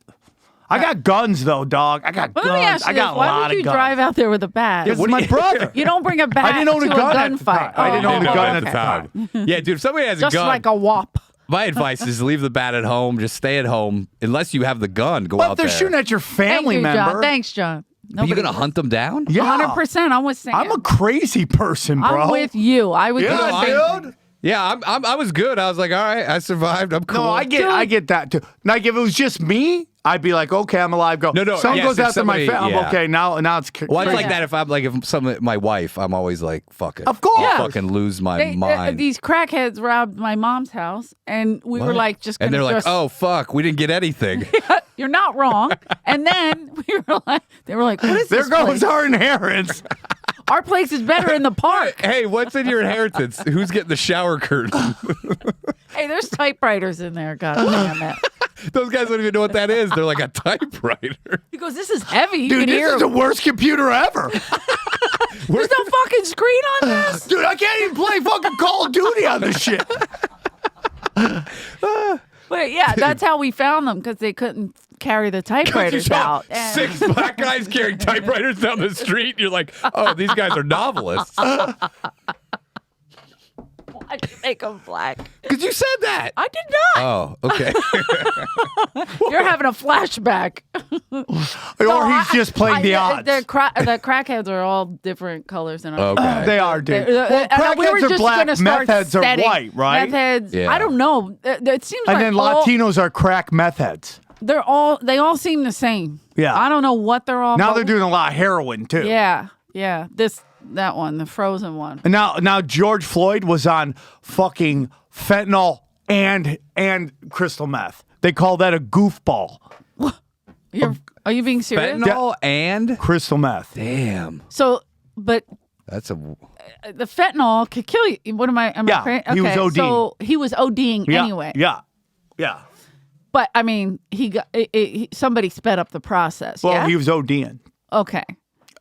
I got guns though, dog. I got Well, guns. let me ask you I got this. a Why lot would you of guns. drive out there with a bat? This is my brother. You don't bring a bat I didn't own a to gun a at the gunfight. time. I didn't own a gun at the time. Yeah, dude, if somebody has Just a gun, like a whop. my advice is leave the bat at home. Just stay at home. Unless you have the gun, go Well, out if they're there. shooting at your family Thank you, member. John. Thanks, John. Are you going to hunt them down? Yeah. 100%. I'm with Sam. I'm a crazy person, bro. I'm with you. I would do the Yeah, same dude. thing. Yeah, I was good. I was like, all right, I survived. I'm cool. No, I get that too. Like if it was just me, I'd be like, okay, I'm alive. Go. No, Someone yes, goes if after my somebody- family. yeah. Okay, now it's. Well, it's Yeah. like that if I'm like my wife, I'm always like, fuck it. Of course. I'll Yeah. fucking lose my They, mind. these crackheads robbed my mom's house, and we were like, just and gonna they're like, just, oh fuck, we didn't get anything. you're not wrong. And then they were like, what is There this goes place? our inheritance. Our place is better in the park. Hey, what's in your inheritance? Who's getting the shower curtain? Hey, there's typewriters in there. God damn it. Those guys don't even know what that is. They're like a typewriter. He goes, this is heavy. You Dude, can this hear is the worst computer ever. There's no fucking screen on this. Dude, I can't even play fucking Call of Duty on this shit. But yeah, that's how we found them, because they couldn't carry the typewriters out. And- 6 black guys carrying typewriters down the street. You're like, oh, these guys are novelists. Why'd you make them black? Because you said that. I did not. Oh, okay. You're having a flashback. Or he's just playing the odds. The crackheads are all different colors and Okay. They are, dude. And we were Crackheads are just black, gonna start meth heads are setting- white, right? Meth heads, Yeah. I don't know. It seems And like then all, Latinos are crack meth heads. they all seem the same. Yeah. I don't know what they're all. Now but- they're doing a lot of heroin too. Yeah, that one, the frozen one. And now George Floyd was on fucking fentanyl and crystal meth. They call that a goofball. Are you being serious? Fentanyl and Crystal meth. damn. So, but That's a the fentanyl could kill you. What am I? Yeah, crazy? he was ODing. So he was ODing Yeah, anyway. Yeah. But I mean, somebody sped up the process. Well, yeah? he was ODing. Okay.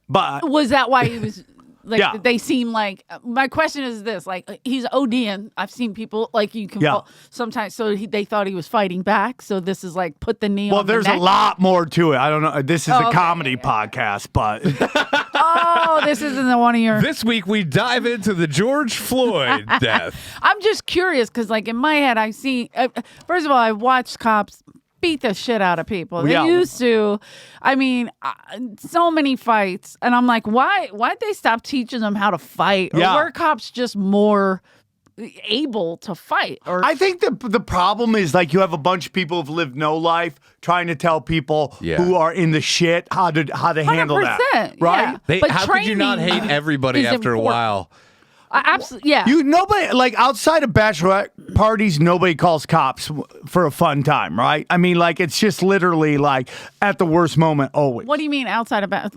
But Was that why he was like? Yeah. They seem like. My question is this: like, he's ODing. I've seen people like you can Yeah. sometimes. So they thought he was fighting back. So this is like put the knee. well, on the there's a neck. lot more to it. I don't know. This is a okay, comedy podcast, but Oh, this isn't the one of your. This week we dive into the George Floyd death. I'm just curious because, like, in my head, I've seen. First of all, I've watched cops beat the shit out of people. They Yeah. used to. I mean, so many fights, and I'm like, why'd they stop teaching them how to fight? Or Yeah. were cops just more able to fight? Or I think the problem is like you have a bunch of people who've lived no life trying to tell people Yeah. who are in the shit how to handle that, 100%, right? yeah. But How could you not training hate everybody is after a important. while? Absolutely, yeah. Nobody like outside of bachelorette parties, nobody calls cops for a fun time, right? I mean, like it's just literally like at the worst moment always. What do you mean outside of Well,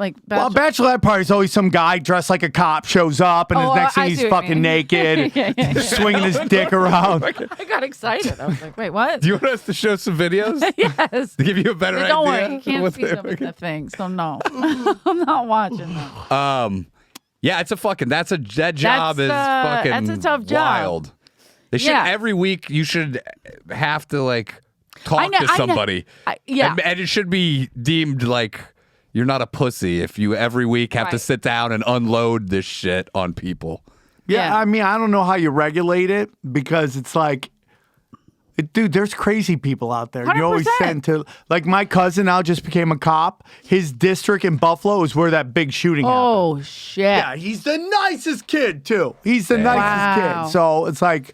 bachelorette parties, always some guy dressed like a cop shows up, and Oh, the next thing I he's see what you fucking mean. naked, Yeah. swinging his dick around. I got excited. I was like, wait, what? Do you want us to show some videos Yes. to give you a better But idea? don't worry, you can't what see they- some of the things, so no. I'm not watching them. Yeah, it's a fucking. That job is fucking. that's a tough job. Wild. They should Yeah. every week. You should have to like talk I know- to somebody. yeah. and it should be deemed like you're not a pussy if you every week have to Right. sit down and unload this shit on people. Yeah, Yeah. I mean, I don't know how you regulate it because it's like, dude, there's crazy people out there. You always 100%. tend to, like my cousin now just became a cop. His district in Buffalo is where that big shooting happened. Oh, shit. Yeah, he's the nicest kid too. He's the nicest Wow. kid. So it's like,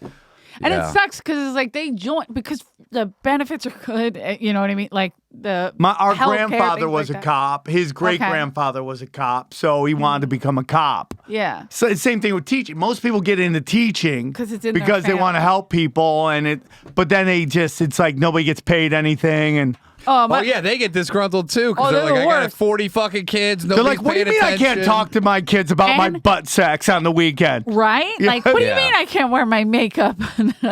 And Yeah. it sucks because it's like they join because the benefits are good. You know what I mean? Like our healthcare, grandfather things was like a that. cop. His great grandfather was a cop. So he wanted to become a cop. Yeah. So it's same thing with teaching. Most people get into teaching 'Cause it's in their because they want to family. help people, but then it's like nobody gets paid anything, and Oh yeah, they get disgruntled too because they're they're like, the I got worst. 40 fucking kids. They're like, what do you mean I can't talk to my kids about my And- butt sex on the weekend? Right? Yeah. Like, what do you Yeah. mean I can't wear my makeup?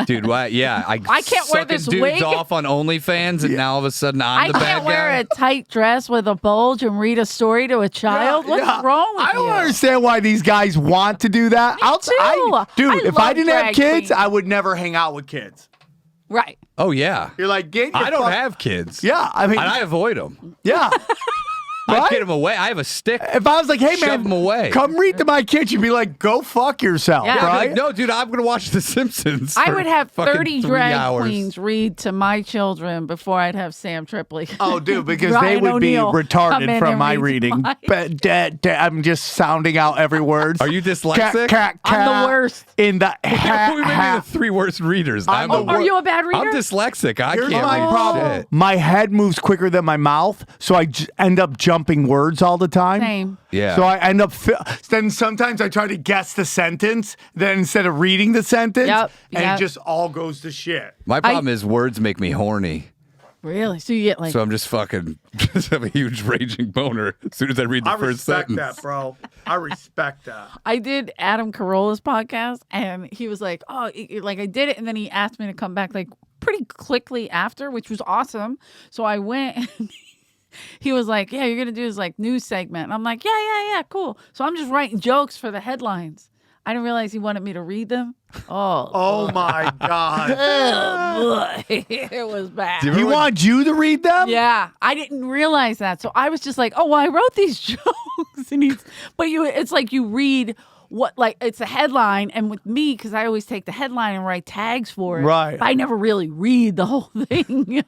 Dude, what? Yeah, I can't wear sucking this dudes wig. off on OnlyFans, and now all of a sudden I'm I the bad can't wear guy. a tight dress with a bulge and read a story to a child. What's Yeah. wrong with I don't you? understand why these guys want to do that. Dude, if I love didn't have drag kids, queens. I would never hang out with kids. Right. Oh yeah, You're like, get your I don't fuck- have kids. Yeah, I mean, and I avoid them. yeah. I Right? get them away. I have a stick. If I was like, hey Shove man, 'em away. come read to my kids, you'd be like, go fuck yourself, Yeah. I'd be right? like, no, dude, I'm gonna watch The Simpsons. I for would have fucking 30 3 drag hours. queens read to my children before I'd have Sam Tripoli. Oh, dude, because they Ryan would O'Neal be come retarded in from and my read reading. mine. But I'm just sounding out every word. Are you dyslexic? I'm the worst. In the we may be the 3 worst readers. I'm the the Are you a bad reader? I'm dyslexic. I Here's can't my read problem. shit. My head moves quicker than my mouth, so I end up jumping words all the time. Same. Yeah. So I end up. Then sometimes I try to guess the sentence, then instead of reading the sentence, Yep, and yep. it just all goes to shit. My problem is words make me horny. Really? So you get like So I'm just fucking just have a huge raging boner as soon as I read the I first respect sentence. that, bro. I respect that. I did Adam Carolla's podcast, and he was like, "Oh, like I did it," and then he asked me to come back like pretty quickly after, which was awesome. So I went. And he was like, "Yeah, you're gonna do this like news segment," and I'm like, "Yeah, cool." So I'm just writing jokes for the headlines. I didn't realize he wanted me to read them. Oh my god. It was bad. Do you He remember wants you to read them? Yeah, I didn't realize that. So I was just like, "Oh, well, I wrote these jokes," and it's like you read what, like it's a headline, and with me, because I always take the headline and write tags for it. Right. But I never really read the whole thing.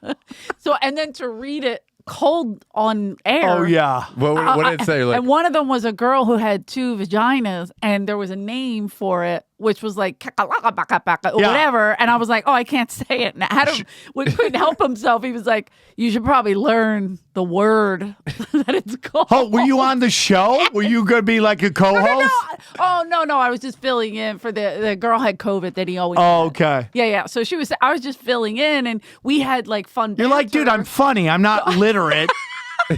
So, and then to read it cold on air. Oh yeah. what did it say? Like, And one of them was a girl who had 2 vaginas, and there was a name for it, which was like kakalaka or Yeah. whatever. And I was like, "Oh, I can't say it." And Adam couldn't help himself. He was like, "You should probably learn the word that it's called." Oh, were you on the show? Were you gonna be like a co-host? Oh no, I was just filling in for the girl had COVID that he always. Oh, had. okay. Yeah. So I was just filling in, and we had like fun. You're like, dude, I'm banter. funny. I'm not literate.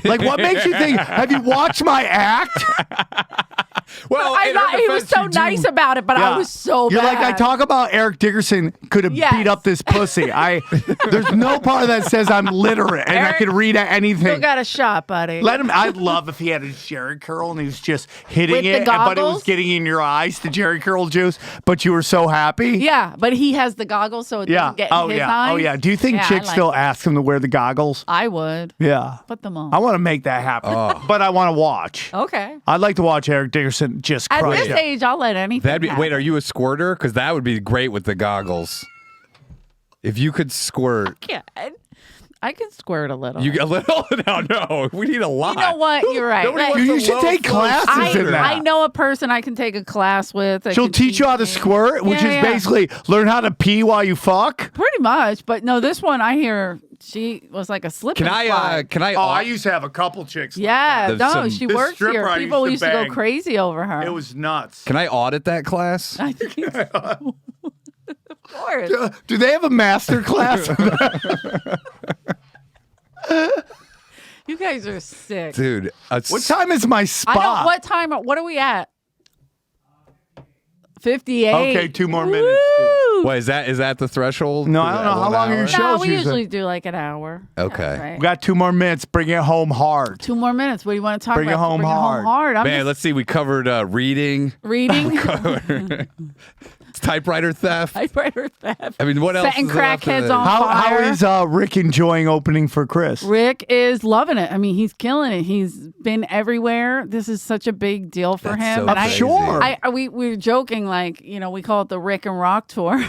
Like, what makes you think? Have you watched my act? well, I in her thought he was defense, so you do- nice about it, but I Yeah. was so You're bad. like, I talk about Eric Dickerson could have Yes. beat up this pussy. There's no part that says I'm literate and I Eric, could read Still anything. got a shot, buddy. Let him. I'd love if he had a Jerry curl and he was just hitting With the it, but it was goggles? getting in your eyes, the Jerry curl juice. But you were so happy. Yeah, but he has the goggles, so it Yeah. doesn't get in Oh his yeah. eyes. Oh yeah. Do you think Yeah, I chicks like still it. ask him to wear the goggles? I would Yeah. put them on. I want to make that happen, but I want to watch. Okay. I'd like to watch Eric Dickerson just At crush this it. age, I'll let anything. That'd be happen. wait. Are you a squirter? Because that would be great with the goggles. If you could squirt, Yeah, I can squirt a little. you a little. No, we need a lot. You know what? You're right. Nobody Like, wants You a should take low-flow classes in squirter. that. I know a person I can take a class with. that She'll can teach you how to me. squirt, which Yeah, is yeah. basically learn how to pee while you fuck. Pretty much, but no, this one I hear she was like a slip. Can and I? slide. Can I? Oh, I used to have a couple chicks. Yeah, There's no, some- she This works stripper here. I People used used to to go bang. crazy over her. It was nuts. Can I audit that class? I think it's, of course. Do they have a master class? You guys are sick. Dude, What time is my I spot? know what time. What are we at? 58. Okay, 2 more minutes. dude. Woo! What is that? Is that the threshold? No, for I don't that know. How 1 long are your hour? shows? No, we usually? usually do like an hour. Okay. Yeah, right. We got 2 more minutes. Bring it home hard. 2 more minutes. What do you want to talk Bring it about? home Bring hard. it home hard. I'm Man, just let's see. We covered reading, reading. typewriter theft. Typewriter theft. I mean, what else? Setting is there left crackheads to- on How fire. is Rick enjoying opening for Chris? Rick is loving it. I mean, he's killing it. He's been everywhere. This is such a big deal for That's him. so And I'm crazy. sure. we were joking, like, you know, we call it the Rick and Rock tour.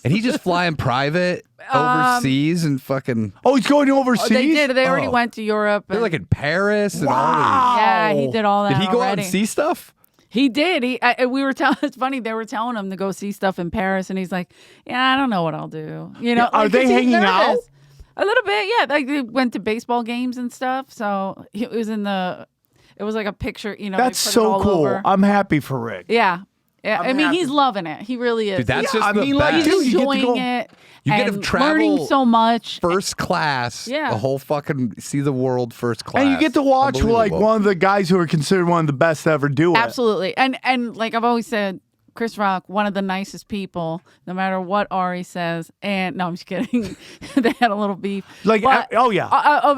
And he just flying private overseas and fucking. Oh, he's going overseas? They did. They already Oh. went to Europe. They're and- like in Paris and all yeah, he did all that. these. Did he go out already. and see stuff? He did. We were telling. It's funny. They were telling him to go see stuff in Paris, and he's like, "Yeah, I don't know what I'll do." You know, Are like, they 'cause he's hanging out? nervous. A little bit, yeah. Like they went to baseball games and stuff. So it was in the. It was like a picture. You know, they That's put it so all cool. over. I'm happy for Rick. Yeah. Yeah, I I'm mean, happy. he's loving it. He really is. Dude, that's Yeah, just I the mean, like, best. dude, He's you get to enjoying go- it. You get to and travel learning so much. first class. Yeah. The whole fucking see the world first class. And you get to watch like Unbelievable. one of the guys who are considered one of the best to ever do it. Absolutely. And like I've always said, Chris Rock, one of the nicest people, no matter what Ari says. And no, I'm just kidding. They had a little beef. Like, But- oh yeah.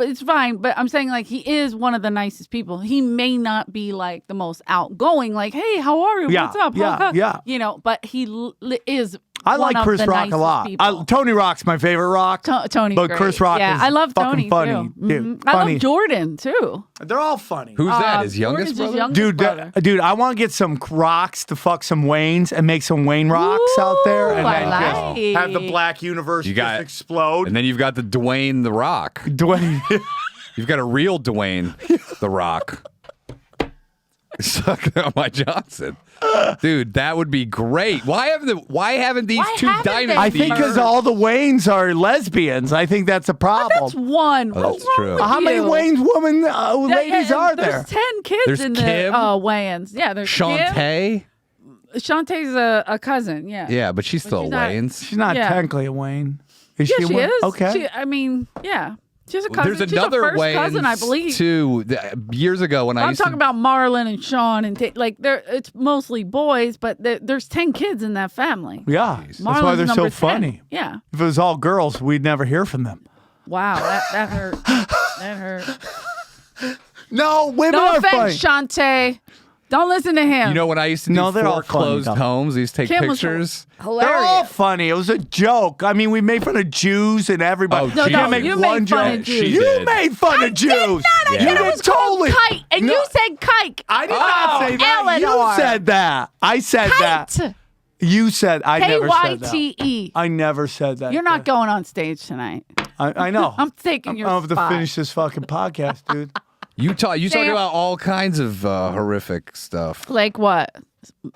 it's fine. But I'm saying, like, he is one of the nicest people. He may not be like the most outgoing, like, hey, how are you? Yeah, What's up? yeah, yeah. You know, but he is. I one like of Chris the Rock a nicest lot. people. Tony Rock's my favorite Rock. Tony's but great. Chris Rock yeah, is I love fucking Tony funny, too. dude. Mhm. I Funny. love Jordan too. They're all funny. Who's that? His youngest Jordan's his brother? youngest Dude, brother. dude, I want to get some rocks to fuck some Waynes and make some Wayne rocks out there, and Ooh, then I just like. have the black universe You got- just explode. And then you've got the Dwayne the Rock. Dwayne, You've got a real Dwayne the Rock. Sucking on my Johnson. Dude, that would be great. Why haven't these Why two haven't they? dynasties? I think because all the Waynes are lesbians. I think that's a problem. That's one. Oh, that's What's wrong true. with How many you? Wayne's women ladies are there? There's 10 kids There's in Kim. the Wayans. Yeah, there's Kim. Shantae? Shantae's a cousin. Yeah. Yeah, but she's still she's not- Wayne's. She's not Yeah. technically a Wayne. Is Yeah, she a she Wayne? is. Okay. I mean, yeah. She's a cousin. There's She's another a first Wayne's cousin, I believe. too. Years ago when I I'm used talking to about Marlon and Sean and like it's mostly boys, but there's 10 kids in that family. Yeah. That's why Marlon's they're so number 10. funny. Yeah. If it was all girls, we'd never hear from them. Wow, that hurt. That hurt. No, women No are funny. offense, Shantae. Don't listen to him. You know, when I used to do No, they're all funny, foreclosed though. homes, I used to take Kim was pictures. They're hilarious. all funny. It was a joke. I mean, we made fun of Jews and everybody. Oh, No, You no, can't make you one made fun joke. of Jews. She You did. made fun of Jews. I Yeah. said it You was did totally. called Kite, and No. you said Kite. I did not say that. Eleanor. You said that. I said that. Kite. You said I never said that. K-Y-T-E. I never said that. You're not going on stage tonight. I know. I'm taking your I'll have to spot. finish this fucking podcast, dude. You talk Sam- about all kinds of horrific stuff. Like what?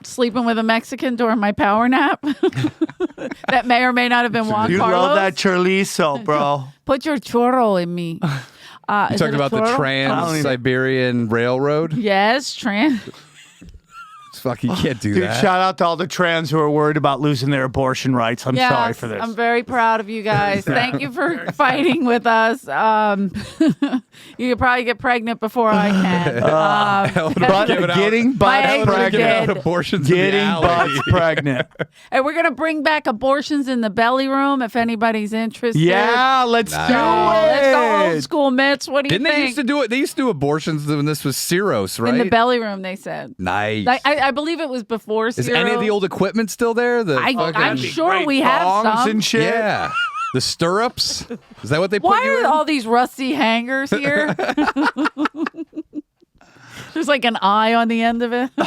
Sleeping with a Mexican during my power nap? That may or may not have been Juan You Carlos. love that chorizo, bro. Put your churro in me. You talking about the I don't Trans-Siberian Railroad? Yes, trans. Fuck, you can't do Dude, that. shout out to all the trans who are worried about losing their abortion rights. I'm Yes, sorry for this. I'm very proud of you guys. Thank you for fighting with us. You could probably get pregnant before I can. but Give it out. getting My butts eggs are pregnant. dead. Abortions in the Getting alley. butts pregnant. And we're going to bring back abortions in the belly room if anybody's interested. Yeah, let's do it. Let's go old school, Mitch. What do you Didn't they think? used to do it? They used to do abortions when this was Ciros, right? In the belly room, they said. Nice. I believe it was before Is Ciro. any of the old equipment still there? The I'm fucking- sure Great we have thongs some. and shit. Yeah. The stirrups? Is that what they put Why you are in? all these rusty hangers here? There's like an eye on the end of it. Oh,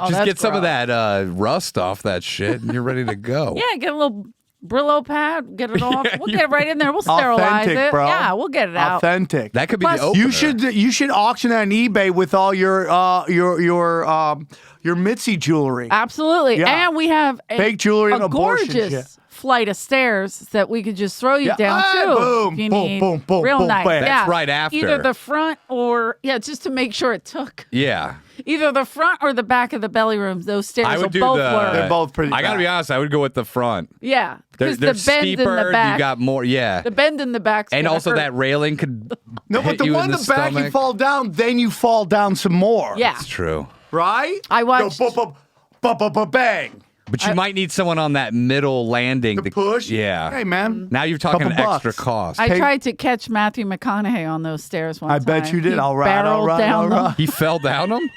Just that's get some of gross. that rust off that shit and you're ready to go. Yeah, get a little Brillo pad, get it off. We'll get it right in there. We'll sterilize Authentic, it. bro. Yeah, we'll get it out. Authentic. That could be Plus- the opener. You should auction that on eBay with all your Mitzi jewelry. Absolutely. Yeah. And we have Fake jewelry and a abortion gorgeous shit. flight of stairs that we could just throw you Yeah. down Ah, too. boom, if you boom, need boom, boom, real boom, nice. bam. Yeah. That's right after. Either the front or just to make sure it took. Yeah. Either the front or the back of the belly rooms. Those stairs I will would do both the. work. They're both pretty Uh, I gotta be bad. honest. I would go with the front. Yeah, They're, because they're the bend steeper. in the back, You got more. Yeah. the bend in the back, And also that railing could. No, but hit the you one in in the back, you stomach. fall down, then you fall down some more. Yeah, It's true. Right? I watched- Go, bang. But you might need someone on that middle landing The to push. Yeah. Hey, man. Now you're talking Couple extra bucks. cost. I Hey- tried to catch Matthew McConaughey on those stairs one I time. bet you did. He All right, all barreled right, down all them. right. He fell down them?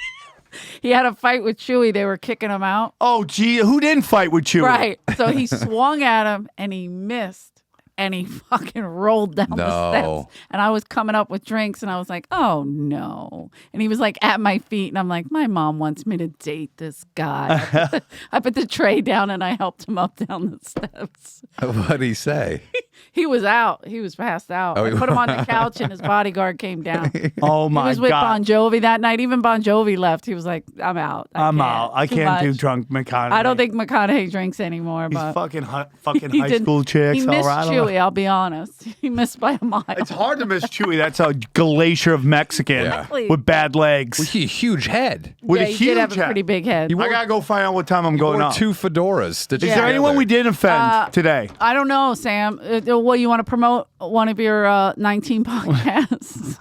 He had a fight with Chewie. They were kicking him out. Oh, gee, who didn't fight with you? Right. So he swung at him and he missed. And he fucking rolled down the No. steps. And I was coming up with drinks and I was like, oh no. And he was like at my feet. And I'm like, my mom wants me to date this guy. I put the tray down and I helped him up down the steps. What'd he say? He was out. He was passed out. Oh, I he put him on the couch, and his bodyguard came down. Oh He my was with God. Bon Jovi that night. Even Bon Jovi left. He was like, "I'm out. I'm out. I Too can't do much." drunk McConaughey. I don't think McConaughey drinks anymore. He's But fucking high didn't- school chicks. He all missed right. Chewy. I'll be honest. He missed by a mile. It's hard to miss Chewy. That's a glacier of Mexican Yeah. with bad legs. With a huge head. With yeah, a he huge did have a head. pretty big head. I gotta go find out what time I'm going Or up. 2 fedoras. Is Is there anyone we didn't offend today? I don't know, Sam. Well, you want to promote one of your 19 podcasts?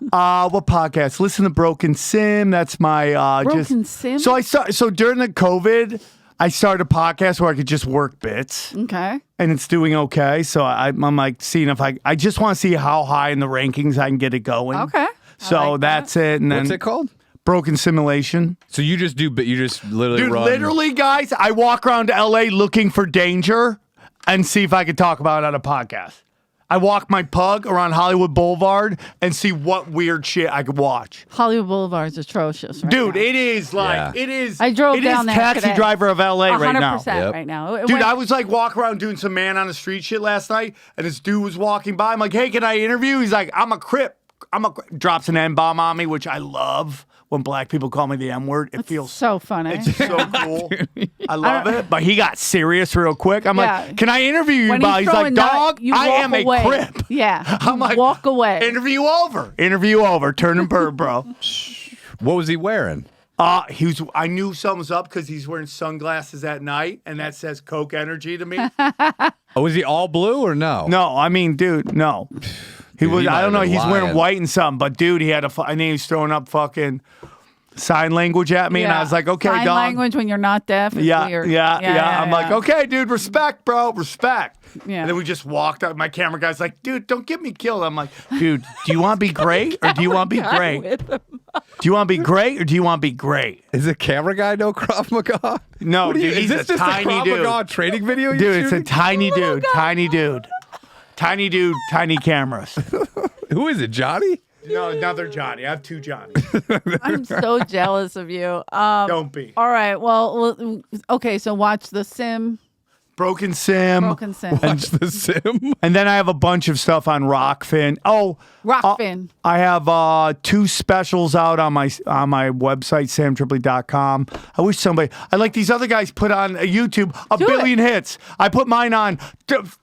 What podcast? Listen to Broken Sim. That's my Broken Sim? So during the COVID, I started a podcast where I could just work bits, Okay. and it's doing okay. So I'm like seeing if I just want to see how high in the rankings I can get it going. Okay. So I like that's it. And then What's it called? Broken Simulation. So you just literally Dude, run. literally, guys, I walk around LA looking for danger and see if I could talk about it on a podcast. I walk my pug around Hollywood Boulevard and see what weird shit I could watch. Hollywood Boulevard's atrocious right Dude, now. it is like, Yeah. it is. I drove it down is there Taxi today. Driver of LA right now. 100% Yep. right now. Dude, I was like walking around doing some man on the street shit last night, and this dude was walking by. I'm like, hey, can I interview? He's like, I'm a Crip. Drops an N-bomb on me, which I love when black people call me the M-word. It feels so funny. It's so cool. I love it. But he got serious real quick. I'm Yeah. like, can I interview you? When Bob? he's He's like, throwing nut, dog, you I walk am away. a Crip. Yeah. I'm like, walk away. Interview over. Interview over. Turn and bird, bro. What was he wearing? I knew something was up because he's wearing sunglasses at night, and that says Coke Energy to me. Oh, was he all blue or no? No, I mean, dude, no. He Dude, was. he might I don't know. have been He's wearing lying. white and something, but dude, he had I think he was throwing up fucking sign language at me, and I was like, okay, Sign dog. language when you're not deaf is Yeah, weird. yeah. I'm like, okay, dude, respect, bro, respect. Yeah. And then we just walked up. My camera guy's like, dude, don't get me killed. I'm like, dude, do you want to be great or do you want to be great? Do you want to be great or do you want to be great? Is the camera guy no Krav Maga? No, What do you- dude, is he's this a just tiny a Krav dude. Maga training video? you're Dude, it's a shooting? tiny dude, tiny dude. Tiny dude, tiny cameras. Who is it, Johnny? No, another Johnny. I have two Johnnies. I'm so jealous of you. Don't be. All right. Well, okay. So watch The Sim. Broken Sim. Broken Sim. Watch the sim. And then I have a bunch of stuff on Rockfin. Oh, Rockfin. I have 2 specials out on my website, samtripoli.com. I wish I like these other guys put on YouTube a Do billion hits. I put mine on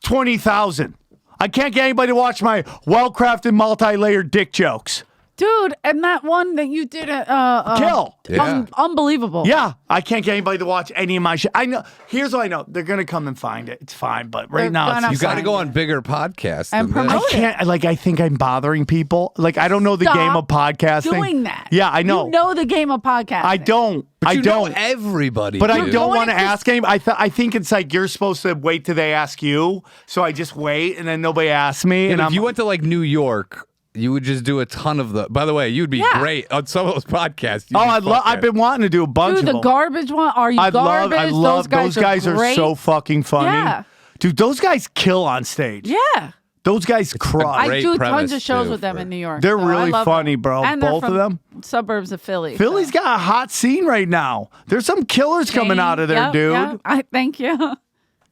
20,000. I can't get anybody to watch my well-crafted, multi-layered dick jokes. Dude, and that one that you did Kill. Yeah. Unbelievable. Yeah, I can't get anybody to watch any of my shit. I know. Here's what I know: they're gonna come and find it. It's fine, but right They're now, gonna it's You got to find go it. on bigger podcasts. And than this. promote I can't. Like, I think I'm bothering people. Like, I don't know the Stop game of podcasting. doing that. Yeah, I know. You know the game of podcasting. I don't. But I you know don't. everybody. But I dude. don't going want to to- ask anybody. I think it's like you're supposed to wait till they ask you. So I just wait, and then nobody asks me. And And if I'm you went to like New York, you would just do a ton of the. By the way, you'd be Yeah. great on some of those podcasts. You'd oh, be I love. fucking- I've been wanting to do a bunch Dude, of the them. garbage one. Are you I garbage? love. Those guys are great. so fucking funny. Yeah. Dude, those guys kill on stage. Yeah. Those guys crush. I Great do premise, tons of shows too, with them for- in New York. They're so I really love funny, them. bro. And they're Both of from them. Suburbs of Philly. Philly's so. got a hot scene right now. There's some killers coming out of there, Yep, dude. yep. I thank you.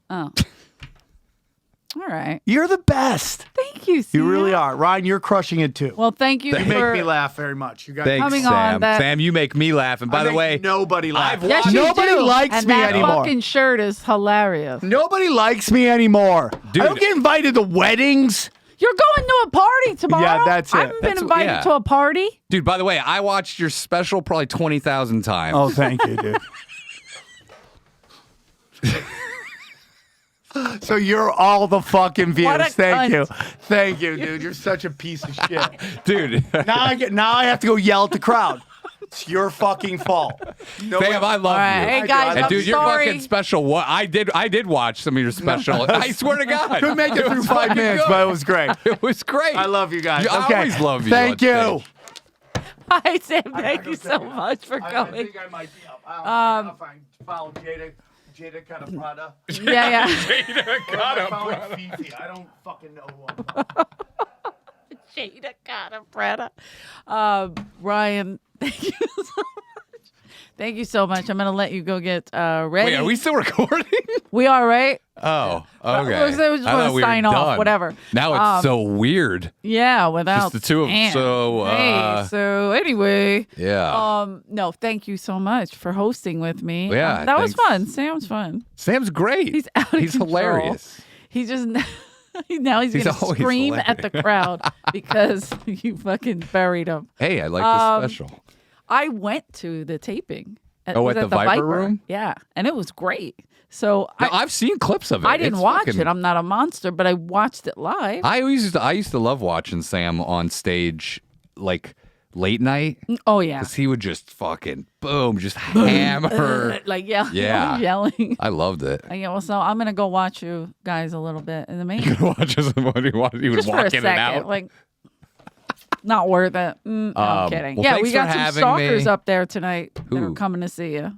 Oh. All right. You're the best. Thank you, Sam. You really are. Ryan, you're crushing it too. Well, thank you you for make me laugh very much. You guys Thanks, coming Sam. on that- Sam, you make me laugh. And by I the make way, nobody laughs. I've Yes, watched- you Nobody do. likes and me that anymore. fucking shirt is hilarious. Nobody likes me anymore. Dude. I don't get invited to weddings. You're going to a party tomorrow? Yeah, that's it. I haven't been That's- invited yeah. to a party. dude. By the way, I watched your special probably 20,000 times. Oh, thank you, dude. So you're all the fucking views. What a Thank you. cunt. Thank you, dude. You're such a piece of shit. dude. Now I have to go yell at the crowd. It's your fucking fault. No Sam, I love All right. you. Hey, I guys, do. And I'm dude, your sorry. fucking special. What I did watch some of your special. I swear to God, Couldn't make it through was 5 fucking minutes, good. but it was great. It was great. I love you guys. I Okay. always love you. Thank on you. stage. Hi, Sam. Thank you so much for I coming. think I might be up. I'll find follow Jada Cataprada. Yeah, yeah. I found Fifi. I don't fucking know who I'm Jada Catapretta. Ryan, thank you so much. Thank you so much. I'm going to let you go get ready. Wait, are we still recording? We are, right? Oh, But okay. I was just I want thought to we were sign off, done. whatever. Now it's so weird. Yeah, without Just the two of them. Sam. So, hey, so anyway, Yeah. no, thank you so much for hosting with me. Yeah, that was thanks. fun. Sam's fun. Sam's great. He's out of He's control. hilarious. He just now he's He's gonna always scream at the hilarious. crowd because you fucking buried him. Hey, I like this special. I went to the taping. Oh, was at the Viper Room? Yeah, and it was great. So No, I've seen clips of it. I didn't It's watch fucking- it. I'm not a monster, but I watched it live. I used to love watching Sam on stage, like late night, Oh yeah, because he would just fucking boom, just hammer. like yeah, Yeah. yelling. I loved it. Yeah, well, so I'm gonna go watch you guys a little bit in the meantime, Watch us what he wanted. He would just for a walk in and second. out. Like, not worth it. No, I'm kidding. well, Yeah, thanks we got for some having stalkers me. up there tonight that are Who? coming to see you.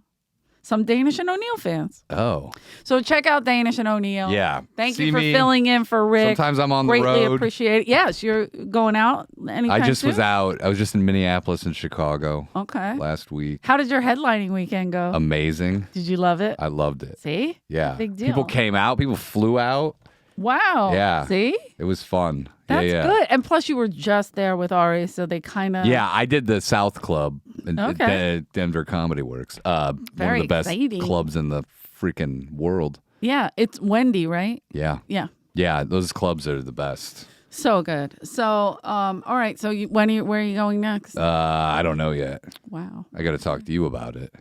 Some Danish and O'Neill fans. Oh, So check out Danish and O'Neill. yeah. Thank See you for me. filling in for Rick. Sometimes I'm on the Greatly road. appreciate it. Yes, you're going out anytime I just was soon? out. I was just in Minneapolis and Chicago Okay. last week. How did your headlining weekend go? Amazing. Did you love it? I loved it. See? Yeah. Big deal. People came out. People flew out. Wow. Yeah. See? It was fun. That's yeah. good. And plus, you were just there with Ari, so they kind of. Yeah, I did the South Club in Okay. Denver Comedy Works. One Very of the best exciting. clubs in the freaking world. Yeah, it's Wendy, right? Yeah. Yeah. Yeah, those clubs are the best. So good. So, all right. So, where are you going next? I don't know yet. Wow. I got to talk to you about it.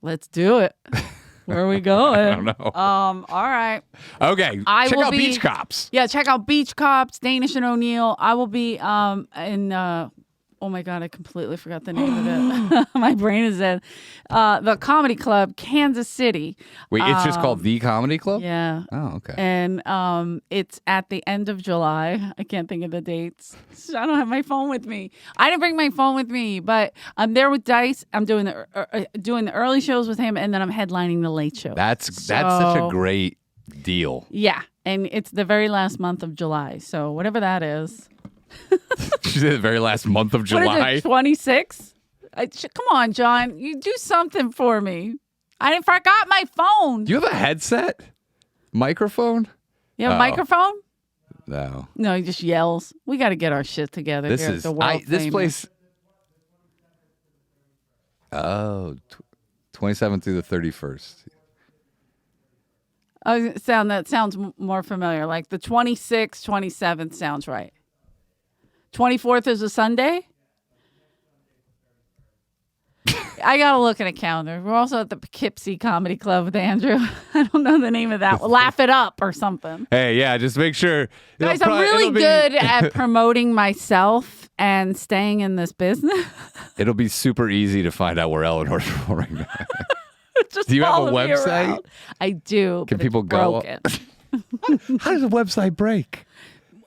Let's do it. Where are we going? I don't know. All right. Okay, I check will out be- Beach Cops. Yeah, check out Beach Cops, Danish and O'Neill. I will be in oh my God, I completely forgot the name of it. My brain is dead. The Comedy Club, Kansas City. Wait, it's just called The Comedy Club? Yeah. Oh, okay. And it's at the end of July. I can't think of the dates. I don't have my phone with me. I didn't bring my phone with me, but I'm there with Dice. I'm doing the early shows with him, and then I'm headlining the late show. That's such a So- great deal. Yeah, and it's the very last month of July. So whatever that is. She said the very last month of What July. is it, 26? Come on, John. You do something for me. I forgot my phone. Do you have a headset? Microphone? You have a Oh. microphone? No. No, he just yells. We got to get our shit together. This here at is the world this famous. place. Oh, 27th through the 31st. Oh, that sounds more familiar. Like the 26th, 27th sounds right. 24th is a Sunday? I got to look at a calendar. We're also at the Poughkeepsie Comedy Club with Andrew. I don't know the name of that. Laugh It Up or something. Hey, yeah, just make sure. Guys, I'm really good at promoting myself and staying in this business. It'll be super easy to find out where Eleanor's right now. Just Do you have a follow me website? around. I do. Can but people it's go- broken. How does a website break?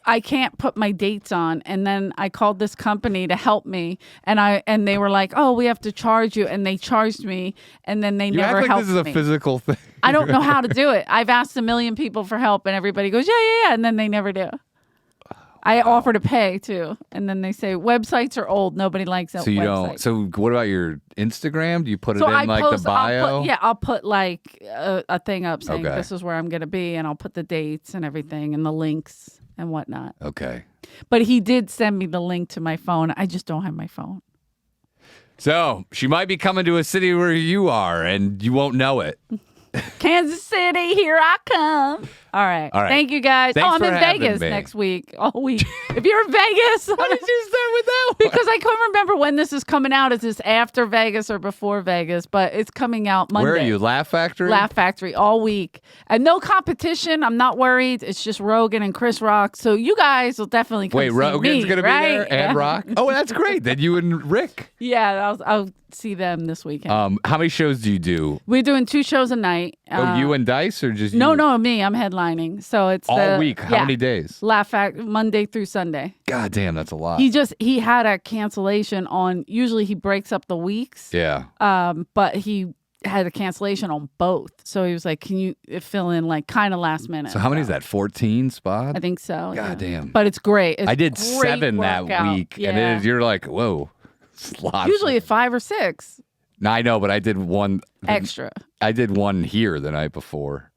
I can't put my dates on, and then I called this company to help me, and they were like, "Oh, we have to charge you," and they charged me, and then they You never act like helped this is a me. physical thing. I don't know how to do it. I've asked a million people for help, and everybody goes, "Yeah," and then they never do. I offer to pay too, and then they say websites are old. Nobody likes that. So you website. don't. So what about your Instagram? Do you put it So in I like post, the bio? I'll put like a thing up saying Okay. this is where I'm going to be, and I'll put the dates and everything and the links and whatnot. Okay. But he did send me the link to my phone. I just don't have my phone. So she might be coming to a city where you are, and you won't know it. Kansas City, here I come. All right. All right. Thank you guys. Thanks I'm for in having Vegas me. next week, all week. If you're in Vegas, Why did you start with that one? because I couldn't remember when this is coming out. Is this after Vegas or before Vegas? But it's coming out Monday. Where are you? Laugh Factory? Laugh Factory all week. And no competition. I'm not worried. It's just Rogan and Chris Rock. So you guys will definitely come Wait, see Rogan's me, gonna be right? there and Yeah. Rock. Oh, that's great. Then you and Rick. Yeah, I'll see them this weekend. How many shows do you do? We're doing 2 shows a night. Oh, you and Dice, or just you? No, me. I'm headlining. So it's All the, week. How many days? Laugh Factory, Monday through Sunday. God damn, that's a lot. He had a cancellation on. Usually he breaks up the weeks. Yeah. But he had a cancellation on both. So he was like, "Can you fill in like kind of last minute?" So how many is that? 14 spots? I think so. God yeah. damn. But it's great. It's I did great 7 that workout. week, Yeah. and it is, you're like, whoa. It's lots. Usually 5 or 6 No, I know, but I did one. extra. I did one here the night before.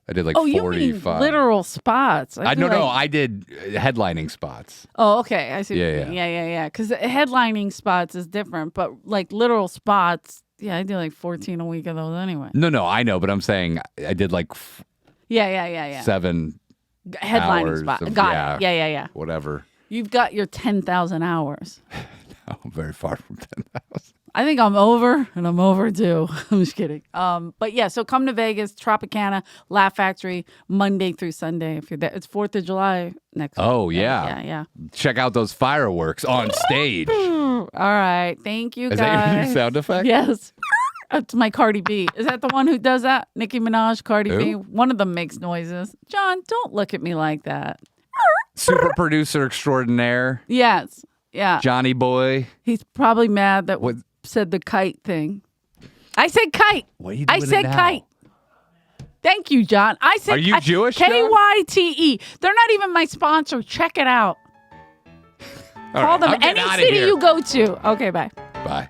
I did like Oh, you 45. mean literal spots? I feel no, like- I did headlining spots. Oh, okay. I see. What Yeah, you mean. Yeah. Because headlining spots is different, but like literal spots, yeah, I do like 14 a week of those anyway. No, I know, but I'm saying I did like Yeah. 7 Headlining hours spot. of- Got it. Yeah. whatever. You've got your 10,000 hours. Oh, I'm very far from 10,000. I think I'm over and I'm overdue. I'm just kidding. But yeah, so come to Vegas, Tropicana, Laugh Factory, Monday through Sunday. If you're there, it's 4th of July next week. Oh, yeah. Yeah. Check out those fireworks on stage. All right. Thank you, Is guys. that your new sound effect? Yes. That's my Cardi B. Is that the one who does that? Nicki Minaj, Cardi B? Who? One of them makes noises. John, don't look at me like that. Super producer extraordinaire, Yes. Yeah. Johnny Boy. He's probably mad that we What- said the kite thing. I said kite. What are you I doing said now? kite. Thank you, John. I said Are you Jewish, John? K-Y-T-E. They're not even my sponsor. Check it out. All Call right, them I'm getting any outta city here. you go to. Okay, bye. Bye.